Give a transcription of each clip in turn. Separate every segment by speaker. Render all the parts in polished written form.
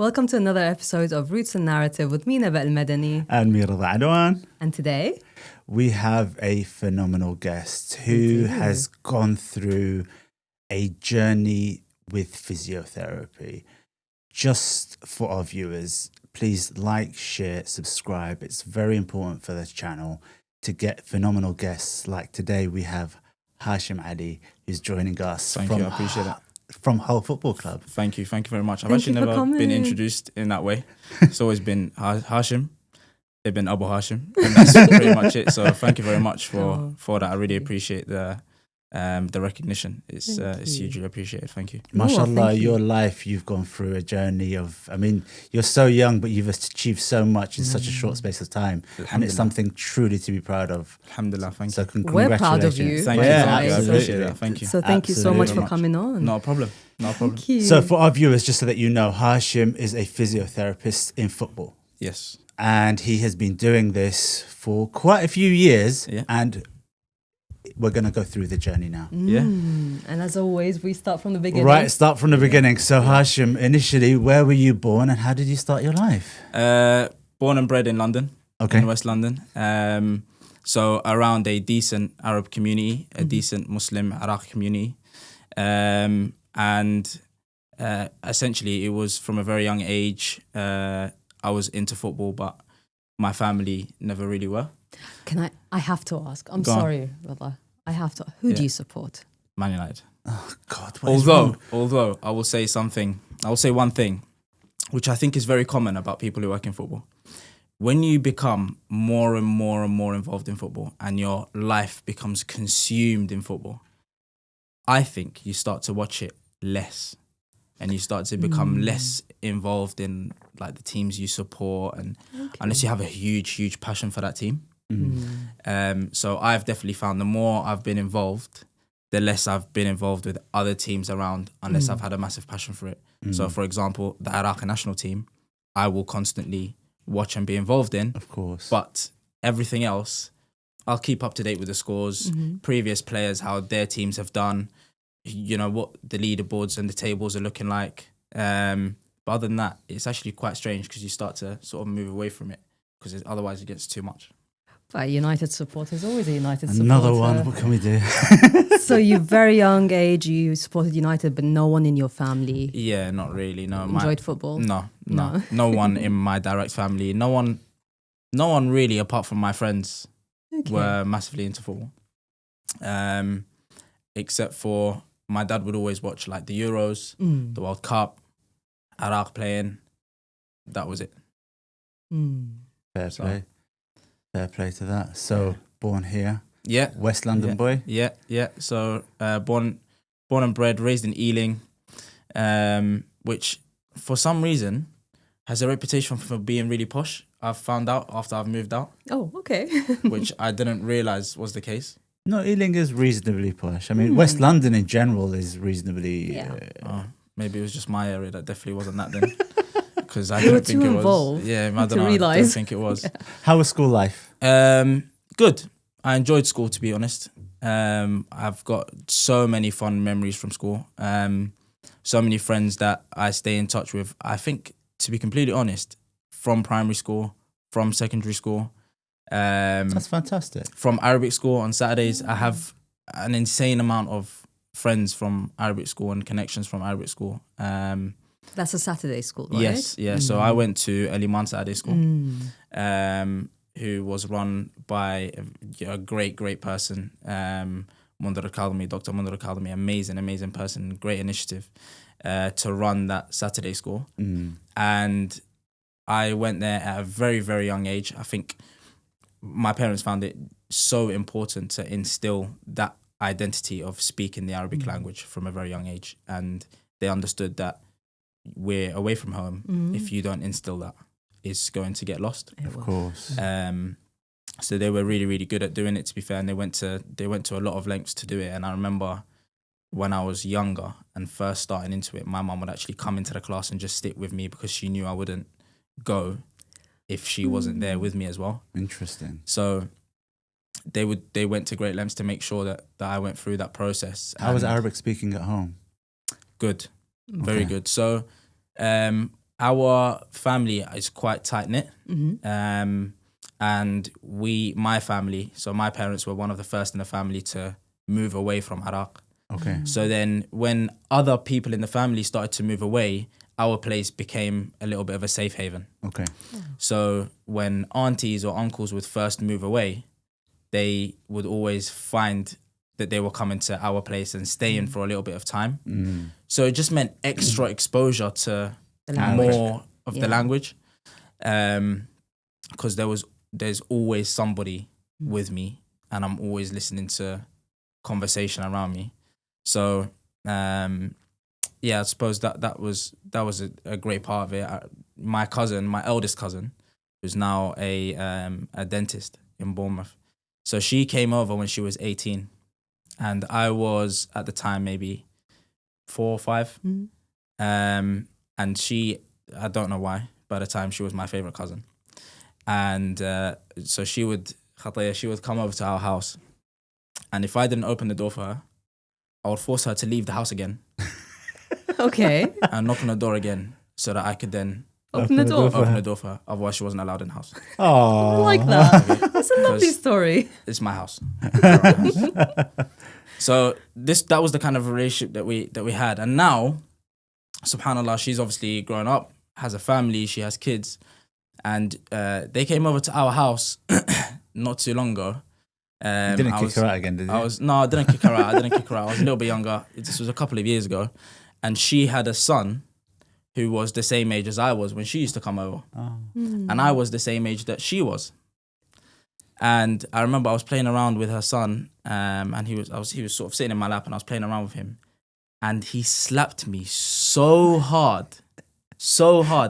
Speaker 1: Welcome to another episode of Roots and Narrative with me, Naba Al-Madani.
Speaker 2: And me, Rada Adwan.
Speaker 1: And today,
Speaker 2: we have a phenomenal guest who has gone through a journey with physiotherapy. Just for our viewers, please like, share, subscribe. It's very important for the channel to get phenomenal guests. Like today, we have Hashim Ali, who's joining us.
Speaker 3: Thank you, I appreciate it.
Speaker 2: From Hull Football Club.
Speaker 3: Thank you very much. I've actually never been introduced in that way. It's always been Hashim, Ibn Abu Hashim, and that's pretty much it. So thank you very much for that. I really appreciate the recognition. It's hugely appreciated. Thank you.
Speaker 2: MashaAllah, your life, you've gone through a journey of, I mean, you're so young, but you've achieved so much in such a short space of time. And it's something truly to be proud of.
Speaker 3: Alhamdulillah, thank you.
Speaker 2: So
Speaker 1: we're proud of you.
Speaker 3: Thank you. I appreciate that. Thank you.
Speaker 1: So thank you so much for coming on.
Speaker 3: No problem.
Speaker 1: Thank you.
Speaker 2: So for our viewers, just so that you know, Hashim is a physiotherapist in football.
Speaker 3: Yes.
Speaker 2: And he has been doing this for quite a few years.
Speaker 3: Yeah.
Speaker 2: And we're going to go through the journey now.
Speaker 3: Yeah.
Speaker 1: And as always, we start from the beginning.
Speaker 2: Right, start from the beginning. So Hashim, initially, where were you born and how did you start your life?
Speaker 3: Born and bred in London,
Speaker 2: okay,
Speaker 3: in West London. So around a decent Arab community, a decent Muslim Iraq community. And essentially, it was from a very young age. I was into football, but my family never really were.
Speaker 1: I have to ask. I'm
Speaker 3: Go on.
Speaker 1: sorry, brother. I have to. Who do you support?
Speaker 3: Man United.
Speaker 2: Oh God! What is wrong?
Speaker 3: Although I will say one thing, which I think is very common about people who work in football. When you become more and more and more involved in football, and your life becomes consumed in football, I think you start to watch it less, and you start to become less involved in like the teams you support, and unless you have a huge passion for that team. So I've definitely found the more I've been involved, the less I've been involved with other teams around, unless I've had a massive passion for it. So for example, the Iraq national team, I will constantly watch and be involved in.
Speaker 2: Of course.
Speaker 3: But everything else, I'll keep up to date with the scores, previous players, how their teams have done, you know, what the leaderboards and the tables are looking like. But other than that, it's actually quite strange because you start to sort of move away from it because otherwise it gets too much.
Speaker 1: But United supporter is always a United supporter.
Speaker 2: Another one. What can we do?
Speaker 1: So you very young age, you supported United, but no one in your family
Speaker 3: Yeah, not really. No,
Speaker 1: enjoyed football?
Speaker 3: No one in my direct family. No one really, apart from my friends, were massively into football. Except for my dad would always watch like the Euros, the World Cup, Iraq playing. That was it.
Speaker 2: Fair play to that. So born here.
Speaker 3: Yeah.
Speaker 2: West London boy.
Speaker 3: Yeah. So born and bred, raised in Ealing, which for some reason has a reputation for being really posh. I've found out after I've moved out.
Speaker 1: Oh, okay.
Speaker 3: Which I didn't realise was the case.
Speaker 2: No, Ealing is reasonably posh. I mean, West London in general is reasonably...
Speaker 3: Maybe it was just my area that definitely wasn't that then. Because I didn't think it was. Yeah, I don't think it was.
Speaker 2: How was school life?
Speaker 3: Good. I enjoyed school, to be honest. I've got so many fun memories from school. So many friends that I stay in touch with. I think, to be completely honest, from primary school, from secondary school.
Speaker 2: That's fantastic.
Speaker 3: From Arabic school on Saturdays, I have an insane amount of friends from Arabic school and connections from Arabic school.
Speaker 1: That's a Saturday school, right?
Speaker 3: Yes, yeah. So I went to El Iman Saturday School, who was run by a great person, Dr. Mundar Al-Kadhimi, amazing person, great initiative to run that Saturday school. And I went there at a very, very young age. I think my parents found it so important to instill that identity of speaking the Arabic language from a very young age. And they understood that we're away from home. If you don't instill that, it's going to get lost.
Speaker 2: Of course.
Speaker 3: So they were really, really good at doing it, to be fair, and they went to a lot of lengths to do it. And I remember when I was younger and first starting into it, my mum would actually come into the class and just sit with me because she knew I wouldn't go if she wasn't there with me as well.
Speaker 2: Interesting.
Speaker 3: So they went to great lengths to make sure that I went through that process.
Speaker 2: How was Arabic speaking at home?
Speaker 3: Good. Very good. So I our family is quite tight knit. And my family, so my parents were one of the first in the family to move away from Iraq.
Speaker 2: Okay.
Speaker 3: So then when other people in the family started to move away, our place became a little bit of a safe haven.
Speaker 2: Okay.
Speaker 3: So when aunties or uncles would first move away, they would always find that they were coming to our place and staying for a little bit of time. So it just meant extra exposure to
Speaker 1: The language.
Speaker 3: more of the language. Because there's always somebody with me, and I'm always listening to conversation around me. So I suppose that was a great part of it. My eldest cousin, who's now a dentist in Bournemouth. So she came over when she was 18, and I was at the time maybe 4 or 5. And she, I don't know why, by the time she was my favorite cousin. And so she would come over to our house, and if I didn't open the door for her, I would force her to leave the house again
Speaker 1: Okay.
Speaker 3: and knock on the door again so that I could then
Speaker 1: Open the door.
Speaker 3: open the door for her. Otherwise, she wasn't allowed in the house.
Speaker 1: I
Speaker 2: Oh.
Speaker 1: like that. That's a lovely
Speaker 3: Because
Speaker 1: story.
Speaker 3: it's my house. So that was the kind of relationship that we had. And now, subhanAllah, she's obviously grown up, has a family, she has kids. And they came over to our house not too long ago.
Speaker 2: You didn't kick her out again, did you?
Speaker 3: I didn't kick her out. I was a little bit younger. This was a couple of years ago. And she had a son who was the same age as I was when she used to come over. And I was the same age that she was. And I remember I was playing around with her son, and he was sort of sitting in my lap, and I was playing around with him. And he slapped me so hard,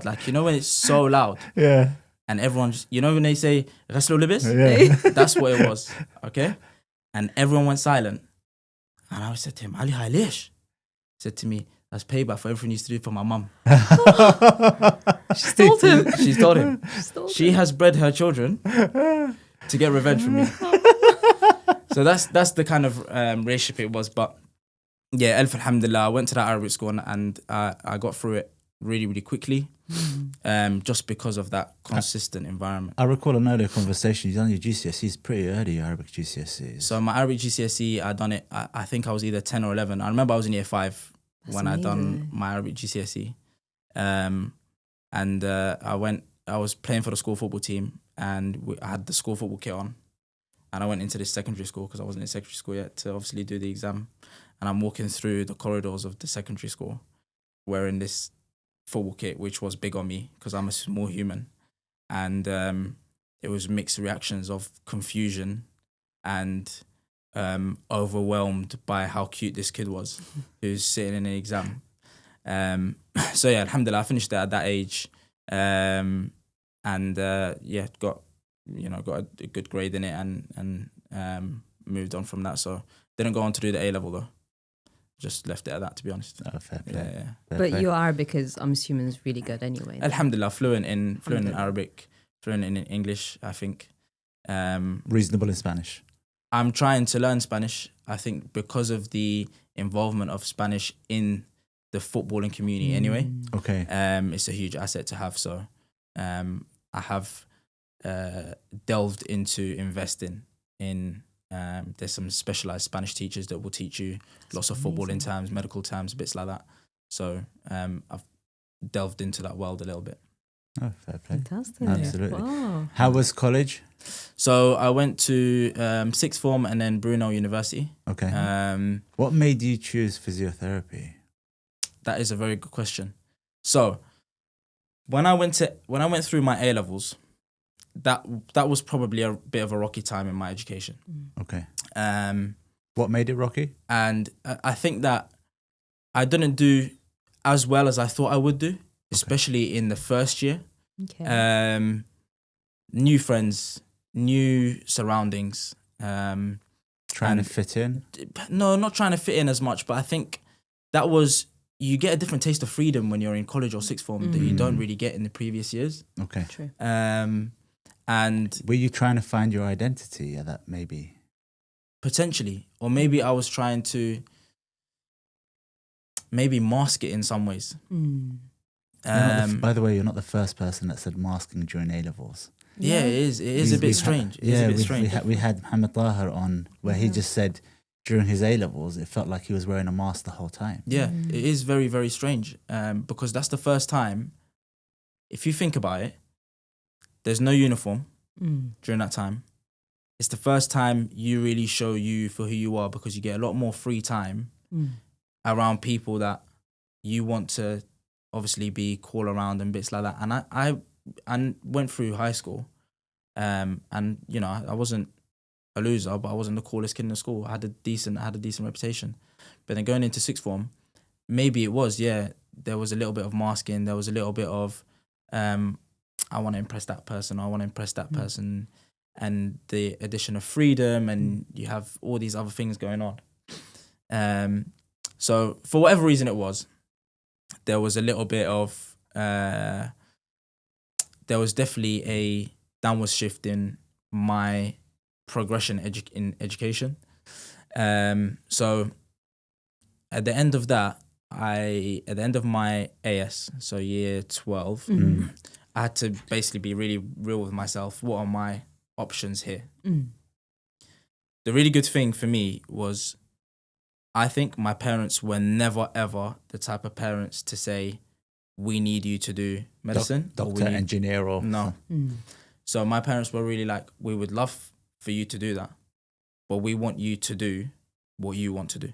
Speaker 3: like, you know when it's so loud?
Speaker 2: Yeah.
Speaker 3: And everyone just, you know when they say, Ghaslu libis?
Speaker 2: Yeah.
Speaker 3: That's what it was, okay? And everyone went silent. And I said to him, Ali, Halish. He said to me, that's payback for everything you used to do for my mum.
Speaker 1: She told him.
Speaker 3: She's told him. She
Speaker 1: him.
Speaker 3: has bred her children to get revenge from me. So that's the kind of relationship it was. But yeah, alhamdulillah, I went to that Arabic school and I got through it really, really quickly, just because of that consistent environment.
Speaker 2: I recall an earlier conversation. You done your GCSEs pretty early, your Arabic GCSEs.
Speaker 3: So my Arabic GCSE, I done it, I think I was either 10 or 11. I remember I was in year 5 when I done my Arabic GCSE. I was playing for the school football team, and I had the school football kit on. And I went into this secondary school because I wasn't in secondary school yet to obviously do the exam. And I'm walking through the corridors of the secondary school wearing this football kit, which was big on me because I'm a small human. And it was mixed reactions of confusion and overwhelmed by how cute this kid was who's sitting in an exam. So yeah, alhamdulillah, I finished it at that age. Got a good grade in it and moved on from that. So didn't go on to do the A level though. Just left it at that, to be honest.
Speaker 2: Oh, fair play.
Speaker 3: Yeah.
Speaker 2: Fair
Speaker 1: But
Speaker 2: play.
Speaker 1: your Arabic is, I'm assuming, is really good anyway.
Speaker 3: Alhamdulillah, fluent in Arabic, fluent in English, I think.
Speaker 2: Reasonable in Spanish.
Speaker 3: I'm trying to learn Spanish, I think, because of the involvement of Spanish in the footballing community anyway.
Speaker 2: Okay.
Speaker 3: It's a huge asset to have. So I have delved into investing in, there's some specialized Spanish teachers that will teach you lots of footballing terms, medical terms, bits like that. So I've delved into that world a little bit.
Speaker 2: Oh, fair play.
Speaker 1: Fantastic.
Speaker 2: Absolutely.
Speaker 1: Wow.
Speaker 2: How was college?
Speaker 3: So I went to sixth form and then Brunel University.
Speaker 2: Okay. What made you choose physiotherapy?
Speaker 3: That is a very good question. So when I went through my A levels, that was probably a bit of a rocky time in my education.
Speaker 2: Okay. What made it rocky?
Speaker 3: And I think that I didn't do as well as I thought I would do, especially in the first year.
Speaker 1: Okay.
Speaker 3: New friends, new surroundings.
Speaker 2: Trying to fit in?
Speaker 3: No, not trying to fit in as much, but I think that was, you get a different taste of freedom when you're in college or sixth form that you don't really get in the previous years.
Speaker 2: Okay.
Speaker 1: True.
Speaker 3: And
Speaker 2: were you trying to find your identity at that maybe?
Speaker 3: potentially, or maybe I was trying to maybe mask it in some ways.
Speaker 2: By the way, you're not the first person that said masking during A-levels.
Speaker 3: Yeah, it is. It is a bit strange. It is a bit strange.
Speaker 2: We had Mohammed Tahir on where he just said during his A-levels, it felt like he was wearing a mask the whole time.
Speaker 3: Yeah, it is very, very strange because that's the first time, if you think about it, there's no uniform during that time. It's the first time you really show you for who you are because you get a lot more free time around people that you want to obviously be cool around and bits like that. And I went through high school and, you know, I wasn't a loser, but I wasn't the coolest kid in the school. I had a decent reputation. But then going into sixth form, maybe it was, there was a little bit of masking. There was a little bit of, I want to impress that person. I want to impress that person. And the addition of freedom, and you have all these other things going on. So for whatever reason it was, there was a little bit of, there was definitely a downward shift in my progression in education. So at the end of that, at the end of my AS, so year 12, I had to basically be really real with myself. What are my options here? The really good thing for me was, I think my parents were never ever the type of parents to say, we need you to do medicine,
Speaker 2: doctor, engineer, or
Speaker 3: no. So my parents were really like, we would love for you to do that, but we want you to do what you want to do.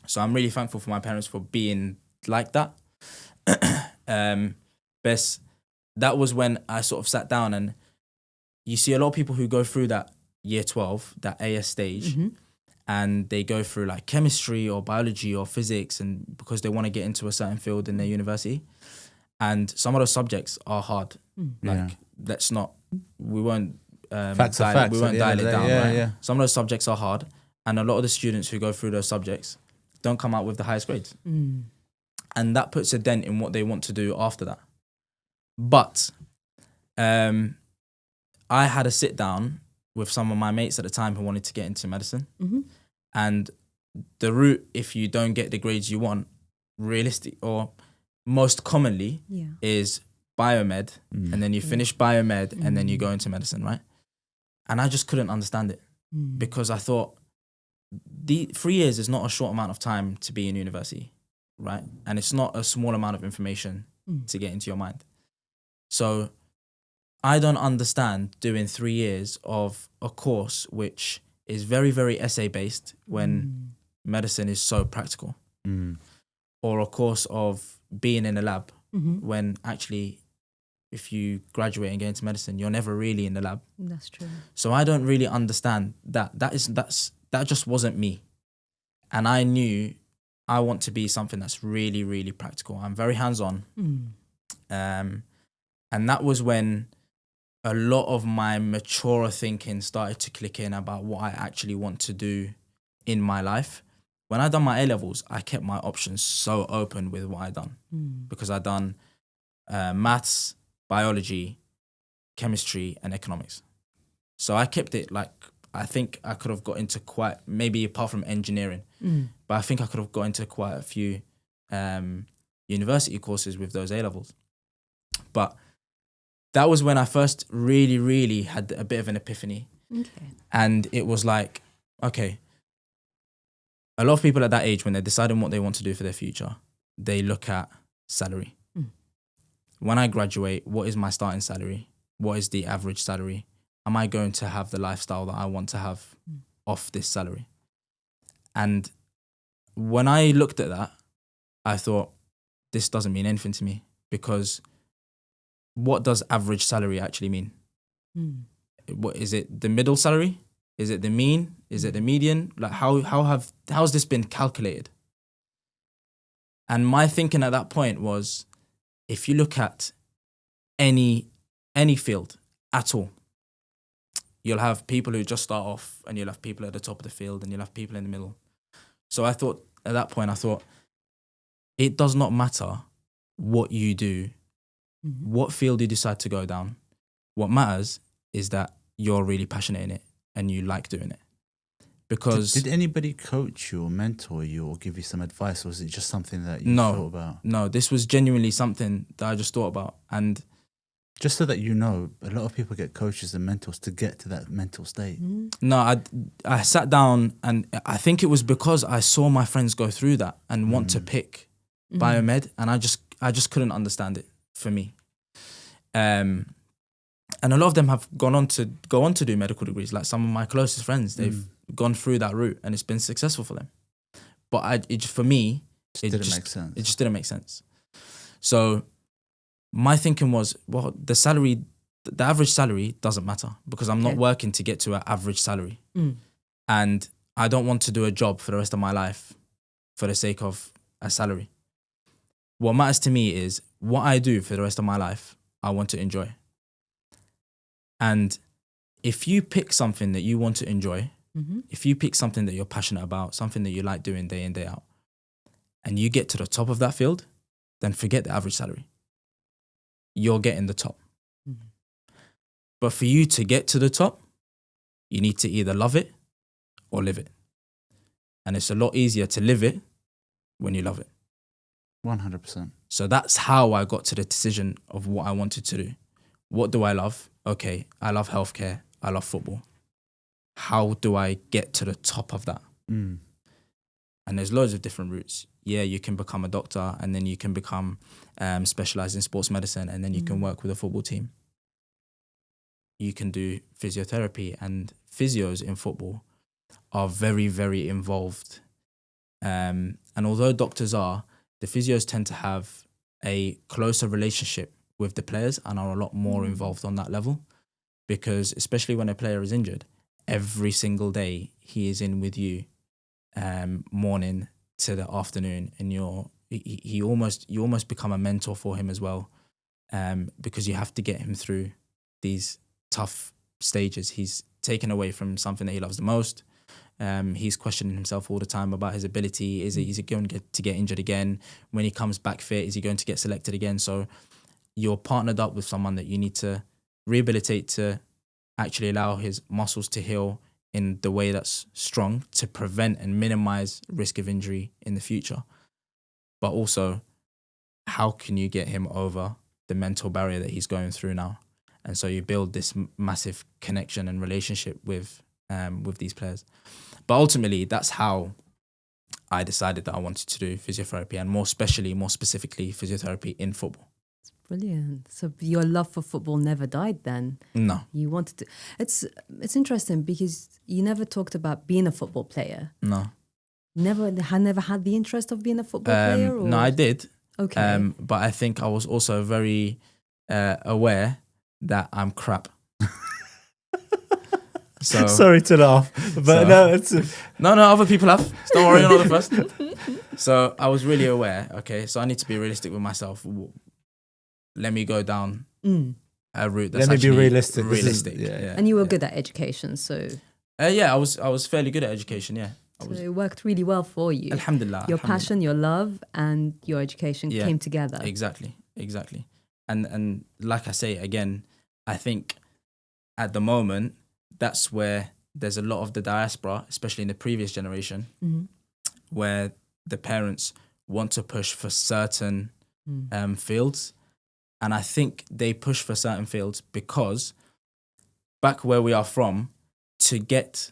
Speaker 3: So I'm really thankful for my parents for being like that. Best, that was when I sort of sat down, and you see a lot of people who go through that year 12, that AS stage, and they go through like chemistry or biology or physics, and because they want to get into a certain field in their university. And some of those subjects are hard. We won't
Speaker 2: facts
Speaker 3: dial it down, right?
Speaker 2: Yeah.
Speaker 3: Some of those subjects are hard, and a lot of the students who go through those subjects don't come out with the highest grades. And that puts a dent in what they want to do after that. But I had a sit down with some of my mates at the time who wanted to get into medicine. And the route, if you don't get the grades you want, realistic or most commonly is biomed, and then you finish biomed and then you go into medicine, right? And I just couldn't understand it because I thought the 3 years is not a short amount of time to be in university, right? And it's not a small amount of information to get into your mind. So I don't understand doing 3 years of a course which is very, very essay based when medicine is so practical, or a course of being in a lab when actually, if you graduate and get into medicine, you're never really in the lab.
Speaker 1: That's true.
Speaker 3: So I don't really understand that. That just wasn't me. And I knew I want to be something that's really, really practical. I'm very hands-on. And that was when a lot of my maturer thinking started to click in about what I actually want to do in my life. When I done my A-levels, I kept my options so open with what I done because I done maths, biology, chemistry, and economics. So I kept it like, I think I could have got into quite, maybe apart from engineering, but I think I could have got into quite a few university courses with those A-levels. But that was when I first really, really had a bit of an epiphany.
Speaker 1: Okay.
Speaker 3: And it was like, okay, a lot of people at that age, when they're deciding what they want to do for their future, they look at salary. When I graduate, what is my starting salary? What is the average salary? Am I going to have the lifestyle that I want to have off this salary? And when I looked at that, I thought, this doesn't mean anything to me, because what does average salary actually mean? What is it? The middle salary? Is it the mean? Is it the median? Like how's this been calculated? And my thinking at that point was, if you look at any field at all, you'll have people who just start off, and you'll have people at the top of the field, and you'll have people in the middle. So I thought, at that point, it does not matter what you do, what field you decide to go down. What matters is that you're really passionate in it and you like doing it. because
Speaker 2: Did anybody coach you or mentor you or give you some advice, or was it just something that you
Speaker 3: No.
Speaker 2: thought about?
Speaker 3: no, this was genuinely something that I just thought about. And
Speaker 2: Just so that you know, a lot of people get coaches and mentors to get to that mental state.
Speaker 3: no, I sat down, and I think it was because I saw my friends go through that and want to pick biomed, and I just couldn't understand it for me. And a lot of them have gone on to do medical degrees. Like some of my closest friends, they've gone through that route and it's been successful for them. But for me, it
Speaker 2: Didn't make sense.
Speaker 3: It just didn't make sense. So my thinking was, well, the average salary doesn't matter because I'm not working to get to an average salary. And I don't want to do a job for the rest of my life for the sake of a salary. What matters to me is what I do for the rest of my life, I want to enjoy. And if you pick something that you want to enjoy, if you pick something that you're passionate about, something that you like doing day in, day out, and you get to the top of that field, then forget the average salary. You're getting the top. But for you to get to the top, you need to either love it or live it. And it's a lot easier to live it when you love it.
Speaker 2: 100%.
Speaker 3: So that's how I got to the decision of what I wanted to do. What do I love? Okay, I love healthcare. I love football. How do I get to the top of that? And there's loads of different routes. Yeah, you can become a doctor and then you can become specialized in sports medicine and then you can work with a football team. You can do physiotherapy, and physios in football are very, very involved. And although doctors are, the physios tend to have a closer relationship with the players and are a lot more involved on that level, because especially when a player is injured, every single day he is in with you, morning to the afternoon, and you almost become a mentor for him as well, because you have to get him through these tough stages. He's taken away from something that he loves the most. He's questioning himself all the time about his ability. Is he going to get injured again? When he comes back fit, is he going to get selected again? So you're partnered up with someone that you need to rehabilitate to actually allow his muscles to heal in the way that's strong to prevent and minimize risk of injury in the future. But also, how can you get him over the mental barrier that he's going through now? And so you build this massive connection and relationship with these players. But ultimately, that's how I decided that I wanted to do physiotherapy, and more specifically, physiotherapy in football.
Speaker 1: Brilliant. So your love for football never died then?
Speaker 3: No.
Speaker 1: You wanted to. It's interesting because you never talked about being a football player.
Speaker 3: No.
Speaker 1: Never had the interest of being a football player? Or?
Speaker 3: No, I did.
Speaker 1: Okay.
Speaker 3: But I think I was also very aware that I'm crap. So
Speaker 2: Sorry to laugh, but no, it's
Speaker 3: no, other people have. So don't worry, you're not the first. So I was really aware. Okay, so I need to be realistic with myself. Let me go down a route that's
Speaker 2: let me be
Speaker 3: actually
Speaker 2: realistic.
Speaker 3: Yeah.
Speaker 1: And you were good at education, so
Speaker 3: Yeah, I was fairly good at education. Yeah,
Speaker 1: so it worked really well for you.
Speaker 3: Alhamdulillah.
Speaker 1: Your passion, your love, and your education came together.
Speaker 3: Exactly. And like I say again, I think at the moment that's where there's a lot of the diaspora, especially in the previous generation, where the parents want to push for certain fields. And I think they push for certain fields because back where we are from, to get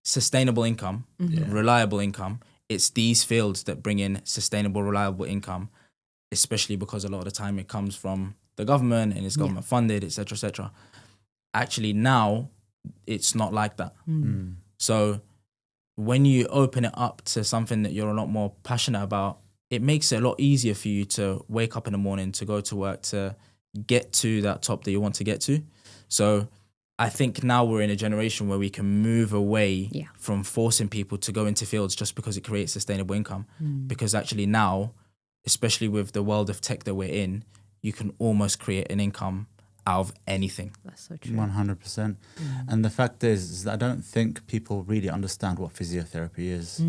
Speaker 3: sustainable income, reliable income, it's these fields that bring in sustainable, reliable income, especially because a lot of the time it comes from the government and it's government funded, etc., etc. Actually, now it's not like that. So when you open it up to something that you're a lot more passionate about, it makes it a lot easier for you to wake up in the morning, to go to work, to get to that top that you want to get to. So I think now we're in a generation where we can move away from forcing people to go into fields just because it creates sustainable income. Because actually now, especially with the world of tech that we're in, you can almost create an income out of anything.
Speaker 1: That's so true.
Speaker 2: 100%. And the fact is that I don't think people really understand what physiotherapy is.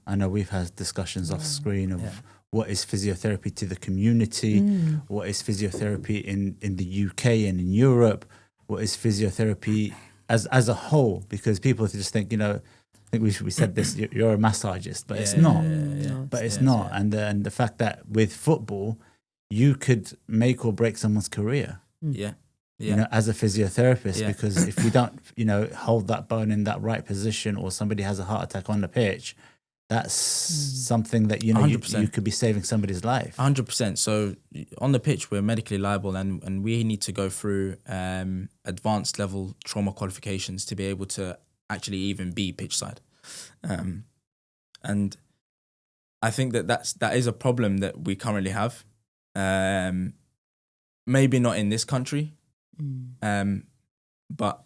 Speaker 2: I know we've had discussions off screen of what is physiotherapy to the community, what is physiotherapy in the UK and in Europe, what is physiotherapy as a whole, because people just think, I think we said this, you're a massagist, but it's not.
Speaker 1: No,
Speaker 2: But it's not. And the fact that with football, you could make or break someone's career.
Speaker 3: Yeah.
Speaker 2: As a physiotherapist,
Speaker 3: Yeah.
Speaker 2: because if you don't, hold that bone in that right position, or somebody has a heart attack on the pitch, that's something that, you
Speaker 3: 100%.
Speaker 2: could be saving somebody's life.
Speaker 3: 100%. So on the pitch, we're medically liable, and we need to go through advanced level trauma qualifications to be able to actually even be pitch side. And I think that is a problem that we currently have. Maybe not in this country, but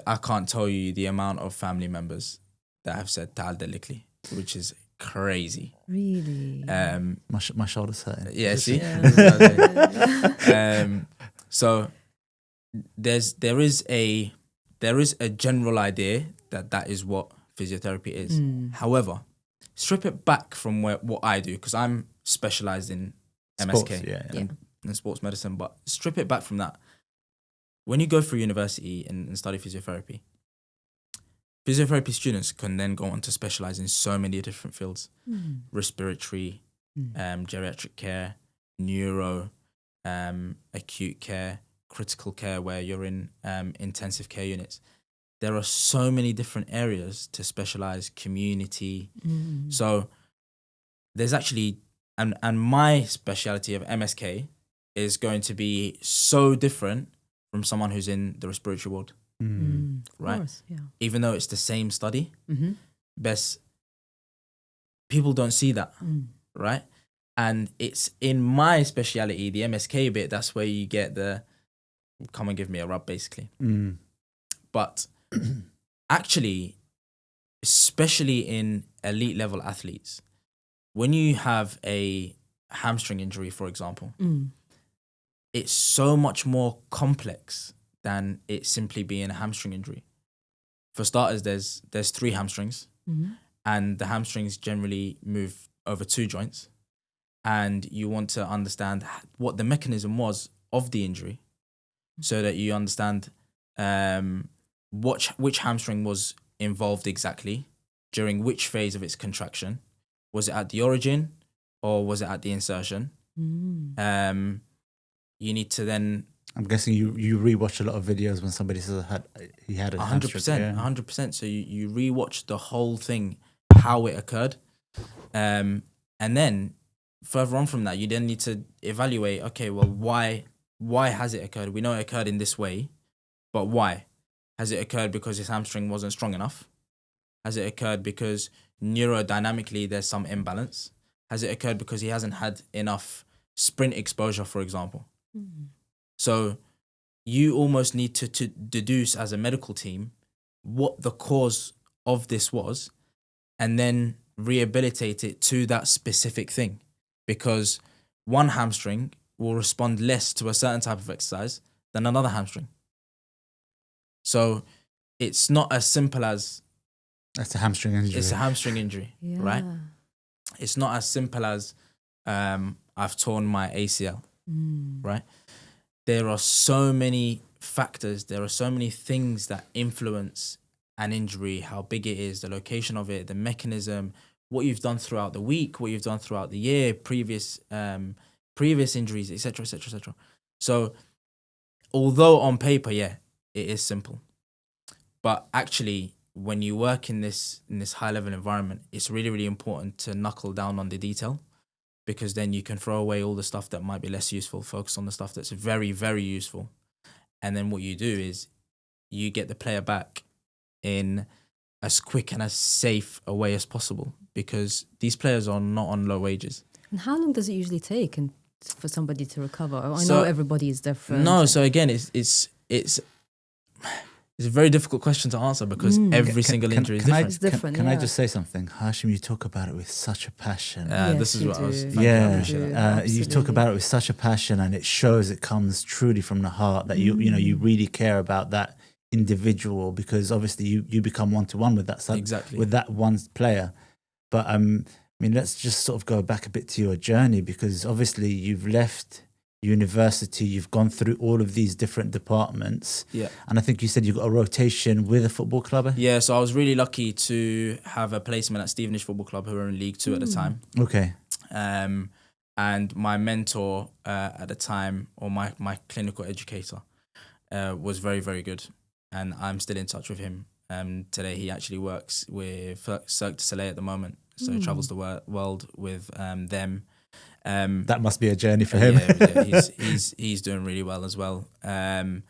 Speaker 3: I can't tell you the amount of family members that have said "Ta'al Dalikli," which is crazy.
Speaker 1: Really?
Speaker 2: My shoulder's hurting.
Speaker 3: Yeah, see.
Speaker 1: Yeah.
Speaker 3: So there is a general idea that is what physiotherapy is. However, strip it back from what I do, because I'm specialized in
Speaker 2: Sports,
Speaker 3: MSK and sports medicine. But strip it back from that. When you go through university and study physiotherapy students can then go on to specialize in so many different fields: respiratory, geriatric care, neuro, acute care, critical care, where you're in intensive care units. There are so many different areas to specialize, community. So there's actually, and my speciality of MSK is going to be so different from someone who's in the respiratory ward. Right?
Speaker 1: Of course, yeah.
Speaker 3: Even though it's the same study, best people don't see that, right? And it's in my speciality, the MSK bit, that's where you get the come and give me a rub, basically. But actually, especially in elite level athletes, when you have a hamstring injury, for example, it's so much more complex than it simply being a hamstring injury. For starters, there's 3 hamstrings, and the hamstrings generally move over 2 joints, and you want to understand what the mechanism was of the injury, so that you understand which hamstring was involved exactly during which phase of its contraction. Was it at the origin or was it at the insertion? You need to then...
Speaker 2: I'm guessing you rewatch a lot of videos when somebody says he had a
Speaker 3: 100%, 100%. So you rewatch the whole thing, how it occurred. And then further on from that, you then need to evaluate, okay, well, why has it occurred? We know it occurred in this way, but why? Has it occurred because his hamstring wasn't strong enough? Has it occurred because neurodynamically there's some imbalance? Has it occurred because he hasn't had enough sprint exposure, for example? So you almost need to deduce as a medical team what the cause of this was, and then rehabilitate it to that specific thing, because one hamstring will respond less to a certain type of exercise than another hamstring. So it's not as simple as...
Speaker 2: That's a hamstring injury.
Speaker 3: It's a hamstring injury, right? It's not as simple as I've torn my ACL, right? There are so many factors, there are so many things that influence an injury, how big it is, the location of it, the mechanism, what you've done throughout the week, what you've done throughout the year, previous injuries, etc., etc., etc. So although on paper, it is simple, but actually when you work in this high level environment, it's really, really important to knuckle down on the detail, because then you can throw away all the stuff that might be less useful, focus on the stuff that's very, very useful. And then what you do is you get the player back in as quick and as safe a way as possible, because these players are not on low wages.
Speaker 1: And how long does it usually take for somebody to recover? I know everybody is different.
Speaker 3: No, so again, it's a very difficult question to answer, because every single injury is different.
Speaker 1: It's different.
Speaker 2: Can I just say something? Hashim, you talk about it with such a passion.
Speaker 3: This is what I was...
Speaker 1: do.
Speaker 3: I appreciate that.
Speaker 2: You talk about it with such a passion, and it shows it comes truly from the heart, that you really care about that individual, because obviously you become one-to-one with that with that one player. But let's just sort of go back a bit to your journey, because obviously you've left university, you've gone through all of these different departments.
Speaker 3: Yeah.
Speaker 2: And I think you said you got a rotation with a football club.
Speaker 3: Yeah, so I was really lucky to have a placement at Stevenage Football Club, who were in League Two at the time.
Speaker 2: Okay.
Speaker 3: And my mentor at the time, or my clinical educator, was very, very good. And I'm still in touch with him. Today he actually works with Cirque du Soleil at the moment. So he travels the world with them.
Speaker 2: That must be a journey for him.
Speaker 3: Yeah, he's doing really well as well. That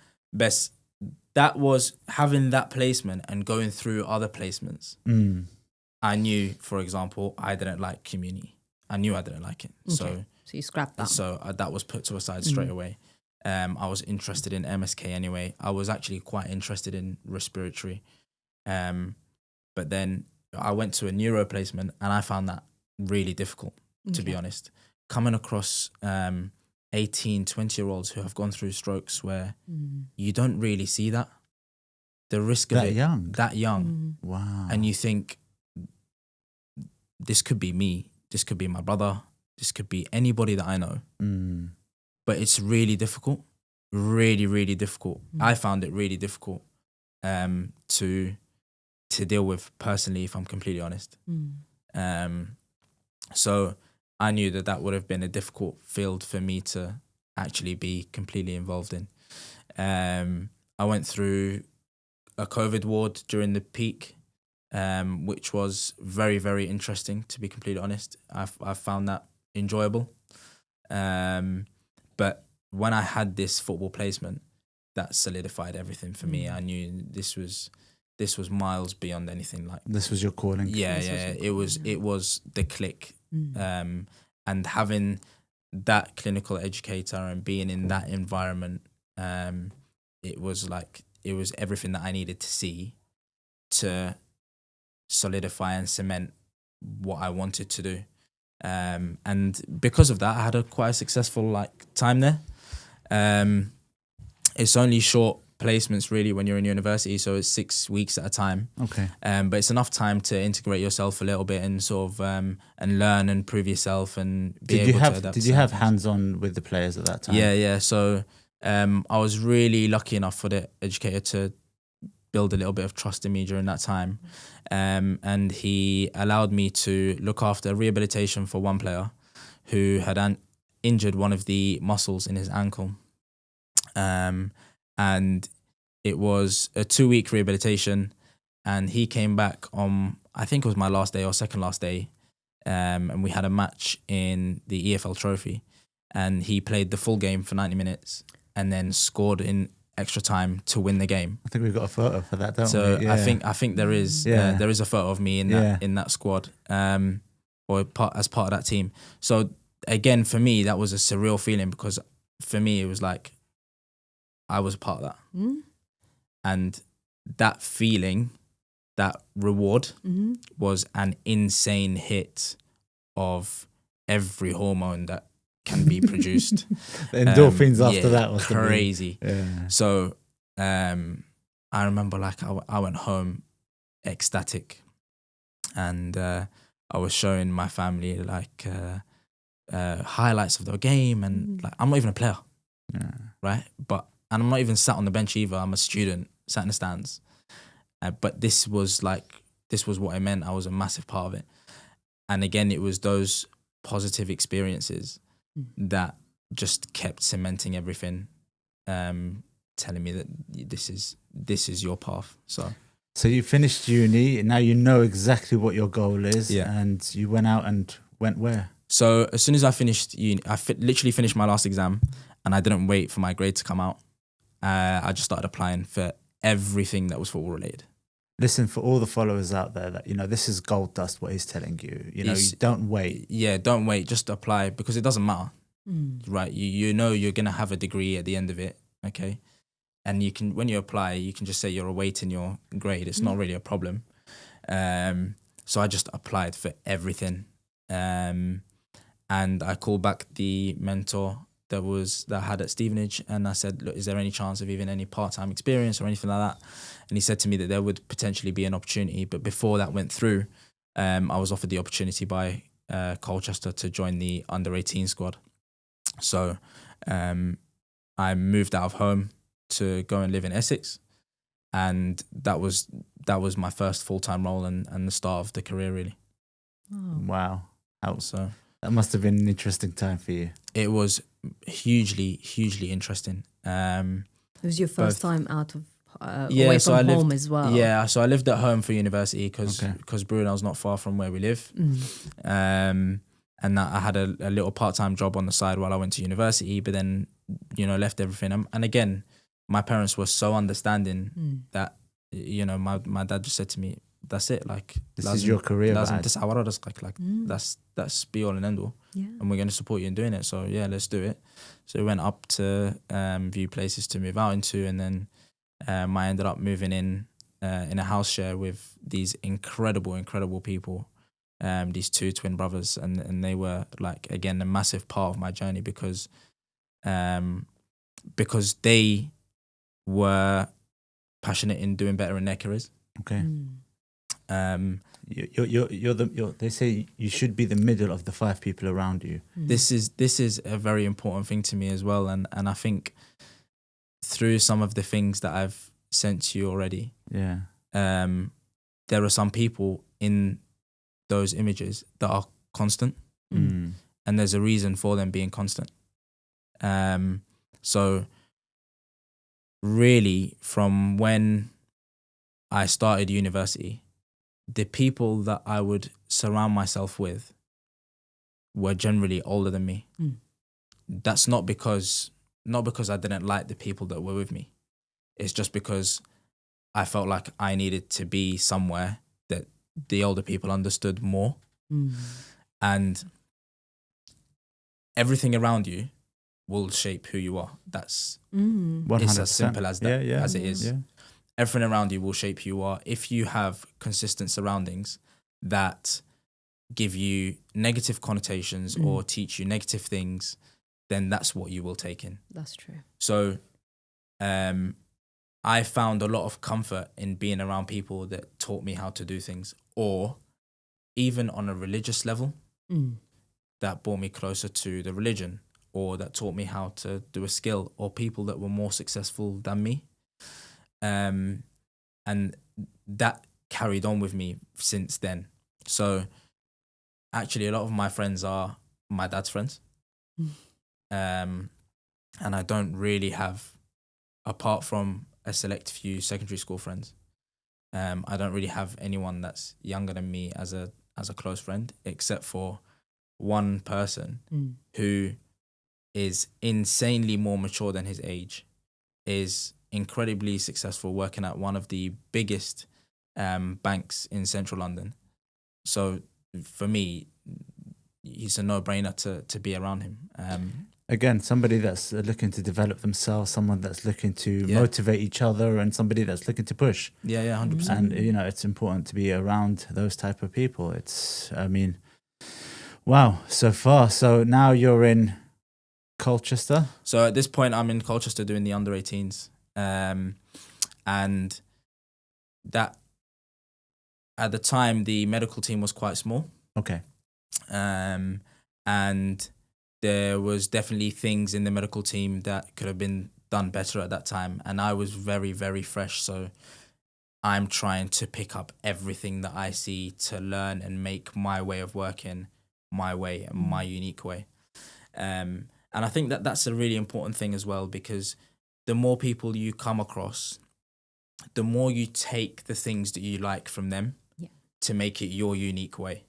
Speaker 3: was having that placement and going through other placements. I knew, for example, I didn't like community. I knew I didn't like it.
Speaker 1: Okay. So you scrapped that.
Speaker 3: So that was put to a side straight away. I was interested in MSK anyway. I was actually quite interested in respiratory. But then I went to a neuro placement and I found that really difficult, to be honest. Coming across 18, 20-year-olds who have gone through strokes where you don't really see that. The risk of
Speaker 2: That young.
Speaker 3: Wow. And you think, this could be me. This could be my brother. This could be anybody that I know. But it's really difficult. Really, really difficult. I found it really difficult to deal with personally, if I'm completely honest. So I knew that would have been a difficult field for me to actually be completely involved in. I went through a COVID ward during the peak, which was very, very interesting, to be completely honest. I found that enjoyable. But when I had this football placement, that solidified everything for me. I knew this was miles beyond anything like.
Speaker 2: This was your calling.
Speaker 3: Yeah. It was the click. And having that clinical educator and being in that environment, it was everything that I needed to see to solidify and cement what I wanted to do. And because of that, I had quite a successful time there. It's only short placements really when you're in university, so it's 6 weeks at a time.
Speaker 2: Okay.
Speaker 3: But it's enough time to integrate yourself a little bit and sort of and learn and prove yourself and be able to adapt.
Speaker 2: Did you have hands-on with the players at that time?
Speaker 3: Yeah. So I was really lucky enough for the educator to build a little bit of trust in me during that time. And he allowed me to look after rehabilitation for one player who had injured one of the muscles in his ankle. And it was a 2-week rehabilitation, and he came back on, I think it was my last day or second last day, and we had a match in the EFL Trophy, and he played the full game for 90 minutes and then scored in extra time to win the game.
Speaker 2: I think we've got a photo for that, don't we?
Speaker 3: So
Speaker 2: Yeah.
Speaker 3: I think there is a photo of me in that squad, or as part of that team. So again, for me, that was a surreal feeling, because for me it was like I was a part of that. And that feeling, that reward was an insane hit of every hormone that can be produced.
Speaker 2: The endorphins after that was
Speaker 3: crazy.
Speaker 2: Yeah.
Speaker 3: So I remember I went home ecstatic, and I was showing my family highlights of the game, and I'm not even a player, right? And I'm not even sat on the bench either. I'm a student, sat in the stands. But this was what it meant. I was a massive part of it. And again, it was those positive experiences that just kept cementing everything, telling me that this is your path. So
Speaker 2: you finished uni, and now you know exactly what your goal is.
Speaker 3: Yeah.
Speaker 2: And you went out and went where?
Speaker 3: So as soon as I finished uni, literally finished my last exam, and I didn't wait for my grade to come out. I just started applying for everything that was football related.
Speaker 2: Listen, for all the followers out there, that this is gold dust what he's telling you. You don't wait.
Speaker 3: Yeah, don't wait. Just apply, because it doesn't matter, right? You know you're gonna have a degree at the end of it, okay? And you can, when you apply, you can just say you're awaiting your grade. It's not really a problem. So I just applied for everything, and I called back the mentor that I had at Stevenage, and I said, look, is there any chance of even any part-time experience or anything like that? And he said to me that there would potentially be an opportunity, but before that went through, I was offered the opportunity by Colchester to join the under-18 squad. So I moved out of home to go and live in Essex, and that was my first full-time role and the start of the career, really.
Speaker 2: Wow.
Speaker 3: So
Speaker 2: That must have been an interesting time for you.
Speaker 3: it was hugely interesting.
Speaker 1: It was your first time out of
Speaker 3: Yeah,
Speaker 1: away
Speaker 3: so
Speaker 1: from
Speaker 3: I lived-
Speaker 1: home as well.
Speaker 3: Yeah, so I lived at home for university because
Speaker 2: Okay.
Speaker 3: Brunel's not far from where we live. And that I had a little part-time job on the side while I went to university, but then, left everything. And again, my parents were so understanding that, my dad just said to me, that's it. Like,
Speaker 2: This is your career,
Speaker 3: لازم
Speaker 2: بعد.
Speaker 3: تسعى ورا رزقك. Like, that's be all and end all.
Speaker 1: Yeah.
Speaker 3: And we're going to support you in doing it. So yeah, let's do it. So we went up to view places to move out into, and then I ended up moving in a house share with these incredible people, these two twin brothers, and they were, like, again, a massive part of my journey because they were passionate in doing better in their careers.
Speaker 2: Okay. They say you should be the middle of the 5 people around you.
Speaker 3: This is a very important thing to me as well, and I think through some of the things that I've sent to you already,
Speaker 2: Yeah.
Speaker 3: there are some people in those images that are constant, and there's a reason for them being constant. So really, from when I started university, the people that I would surround myself with were generally older than me. That's not because I didn't like the people that were with me. It's just because I felt like I needed to be somewhere that the older people understood more. And everything around you will shape who you are. That's
Speaker 2: 100%.
Speaker 3: It's as simple as that, as it is.
Speaker 2: Yeah.
Speaker 3: Everything around you will shape who you are. If you have consistent surroundings that give you negative connotations or teach you negative things, then that's what you will take in.
Speaker 1: That's true.
Speaker 3: So I found a lot of comfort in being around people that taught me how to do things, or even on a religious level, that brought me closer to the religion, or that taught me how to do a skill, or people that were more successful than me. And that carried on with me since then. So actually, a lot of my friends are my dad's friends. And I don't really have, apart from a select few secondary school friends, I don't really have anyone that's younger than me as a close friend, except for one person who is insanely more mature than his age, is incredibly successful, working at one of the biggest banks in central London. So for me, he's a no-brainer to be around him.
Speaker 2: Again, somebody that's looking to develop themselves, someone that's looking to motivate each other, and somebody that's looking to push.
Speaker 3: Yeah, 100%.
Speaker 2: And it's important to be around those type of people. Wow, so far. So now you're in Colchester.
Speaker 3: So at this point, I'm in Colchester doing the under 18s, and that at the time the medical team was quite small.
Speaker 2: Okay.
Speaker 3: And there was definitely things in the medical team that could have been done better at that time. And I was very, very fresh. So I'm trying to pick up everything that I see to learn and make my way of working my way and my unique way. And I think that that's a really important thing as well, because the more people you come across, the more you take the things that you like from them to make it your unique way.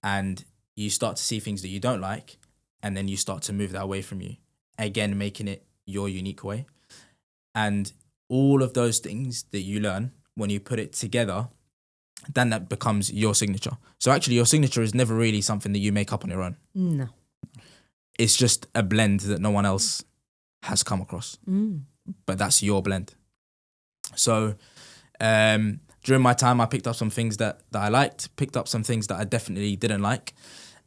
Speaker 3: And you start to see things that you don't like, and then you start to move that away from you, again, making it your unique way. And all of those things that you learn, when you put it together, then that becomes your signature. So actually, your signature is never really something that you make up on your own.
Speaker 1: No.
Speaker 3: It's just a blend that no one else has come across. But that's your blend. So during my time, I picked up some things that I liked, picked up some things that I definitely didn't like.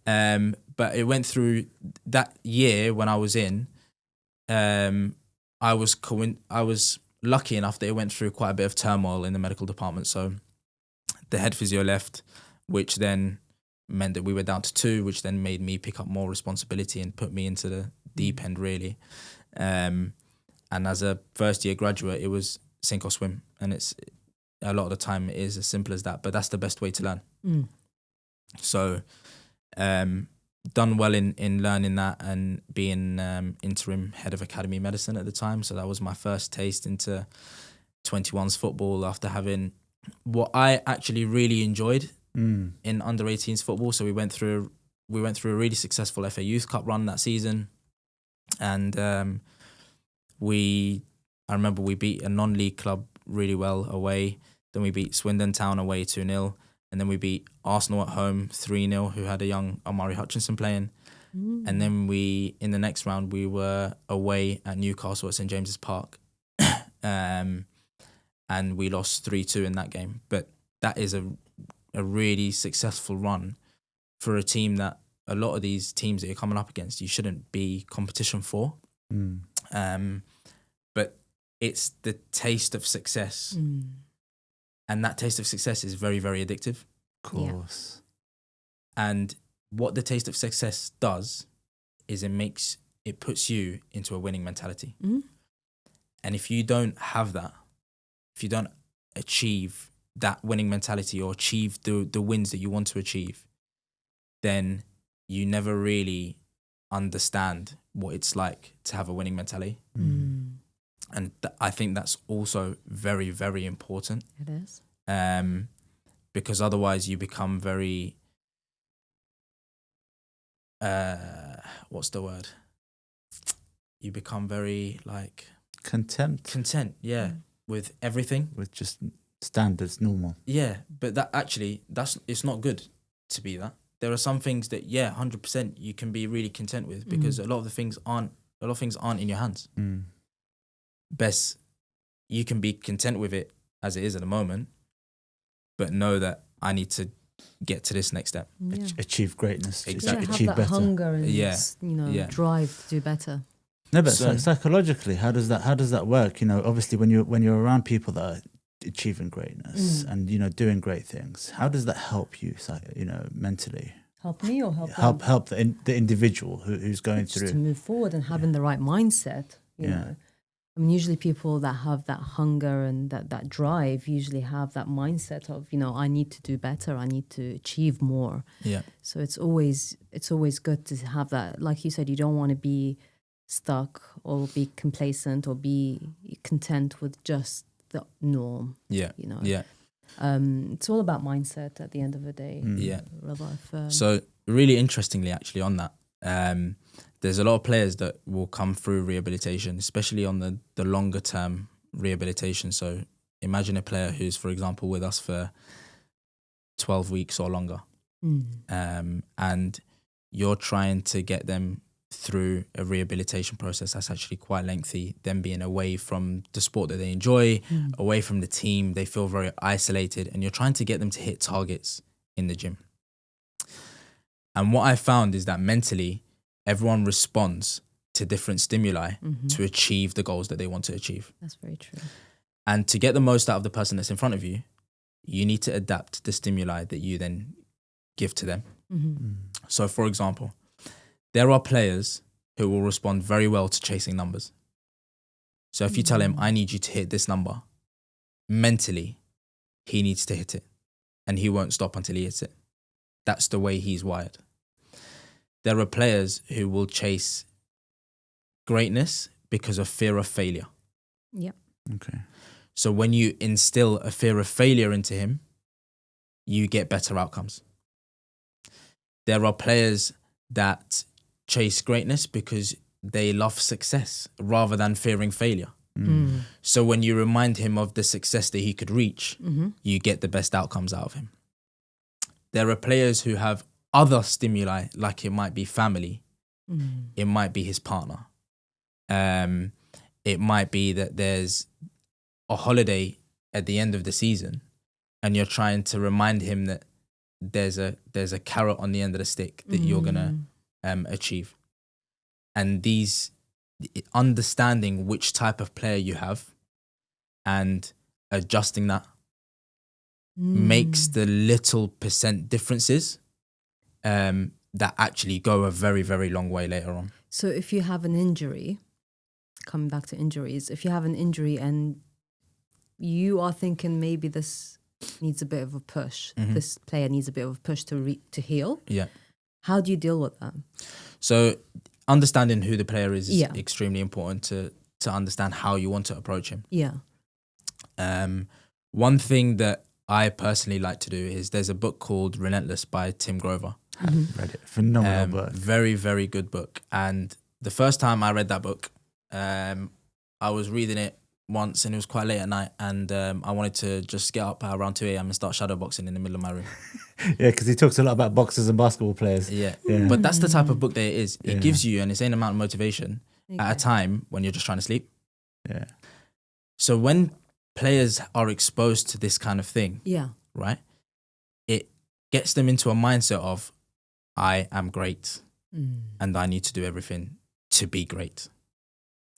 Speaker 3: But it went through that year when I was in, I was lucky enough that it went through quite a bit of turmoil in the medical department. So the head physio left, which then meant that we were down to 2, which then made me pick up more responsibility and put me into the deep end, really. And as a first year graduate, it was sink or swim. And it's a lot of the time it is as simple as that, but that's the best way to learn. So done well in learning that and being interim head of academy medicine at the time. So that was my first taste into 21s football after having what I actually really enjoyed in under 18s football. So we went through a really successful FA Youth Cup run that season, and I remember we beat a non-league club really well away. Then we beat Swindon Town away 2-0, and then we beat Arsenal at home 3-0, who had a young Omari Hutchinson playing. And then in the next round we were away at Newcastle at St James's Park, and we lost 3-2 in that game. But that is a really successful run for a team that a lot of these teams that you're coming up against, you shouldn't be competition for. But it's the taste of success. And that taste of success is very, very addictive.
Speaker 2: Of course.
Speaker 3: Yeah. And what the taste of success does is it puts you into a winning mentality. And if you don't have that, if you don't achieve that winning mentality or achieve the wins that you want to achieve, then you never really understand what it's like to have a winning mentality. And I think that's also very, very important.
Speaker 1: It is.
Speaker 3: Because otherwise you become very, what's the word? You become very content, yeah, with everything.
Speaker 2: With just standards, normal.
Speaker 3: Yeah, but it's not good to be that. There are some things that, 100% you can be really content with, because a lot of things aren't in your hands. Best, you can be content with it as it is at the moment, but know that I need to get to this next step.
Speaker 2: Achieve greatness.
Speaker 3: Exactly.
Speaker 2: Achieve
Speaker 1: have that
Speaker 2: better.
Speaker 1: hunger and drive to do better.
Speaker 2: No, but psychologically, how does that work? Obviously when you're around people that are achieving greatness and doing great things, how does that help you? Mentally.
Speaker 1: Help me or help them?
Speaker 2: Help the individual who's going
Speaker 1: Just
Speaker 2: through
Speaker 1: to move forward and having the right mindset. You know, I mean, usually people that have that hunger and that drive usually have that mindset of I need to do better. I need to achieve more.
Speaker 3: Yeah.
Speaker 1: So it's always good to have that. Like you said, you don't want to be stuck or be complacent or be content with just the norm.
Speaker 3: Yeah. Yeah.
Speaker 1: It's all about mindset at the end of the day.
Speaker 3: Yeah.
Speaker 1: Real life.
Speaker 3: So really interestingly, actually, on that, there's a lot of players that will come through rehabilitation, especially on the longer term rehabilitation. So imagine a player who's, for example, with us for 12 weeks or longer, and you're trying to get them through a rehabilitation process that's actually quite lengthy, them being away from the sport that they enjoy, away from the team, they feel very isolated, and you're trying to get them to hit targets in the gym. And what I found is that mentally, everyone responds to different stimuli to achieve the goals that they want to achieve.
Speaker 1: That's very true.
Speaker 3: And to get the most out of the person that's in front of you, you need to adapt the stimuli that you then give to them. So, for example, there are players who will respond very well to chasing numbers. So if you tell him, I need you to hit this number, mentally, he needs to hit it. And he won't stop until he hits it. That's the way he's wired. There are players who will chase greatness because of fear of failure.
Speaker 1: Yeah.
Speaker 2: Okay.
Speaker 3: So when you instill a fear of failure into him, you get better outcomes. There are players that chase greatness because they love success rather than fearing failure. So when you remind him of the success that he could reach, you get the best outcomes out of him. There are players who have other stimuli, like it might be family, it might be his partner, it might be that there's a holiday at the end of the season, and you're trying to remind him that there's a carrot on the end of the stick that you're gonna achieve. And these understanding which type of player you have and adjusting that makes the little percent differences that actually go a very, very long way later on.
Speaker 1: So if you have an injury, coming back to injuries, if you have an injury and you are thinking maybe this needs a bit of a push, this player needs a bit of a push to heal.
Speaker 3: Yeah.
Speaker 1: How do you deal with that?
Speaker 3: So understanding who the player is
Speaker 1: Yeah.
Speaker 3: extremely important to understand how you want to approach him.
Speaker 1: Yeah.
Speaker 3: One thing that I personally like to do is there's a book called Relentless by Tim Grover.
Speaker 2: Read it. Phenomenal book.
Speaker 3: Very, very good book. And the first time I read that book, I was reading it once and it was quite late at night, and I wanted to just get up around 2 a.m. and start shadowboxing in the middle of my room.
Speaker 2: Yeah, because he talks a lot about boxers and basketball players.
Speaker 3: Yeah. But that's the type of book that it is. It gives you an insane amount of motivation at a time when you're just trying to sleep.
Speaker 2: Yeah.
Speaker 3: So when players are exposed to this kind of thing, right, it gets them into a mindset of, I am great and I need to do everything to be great.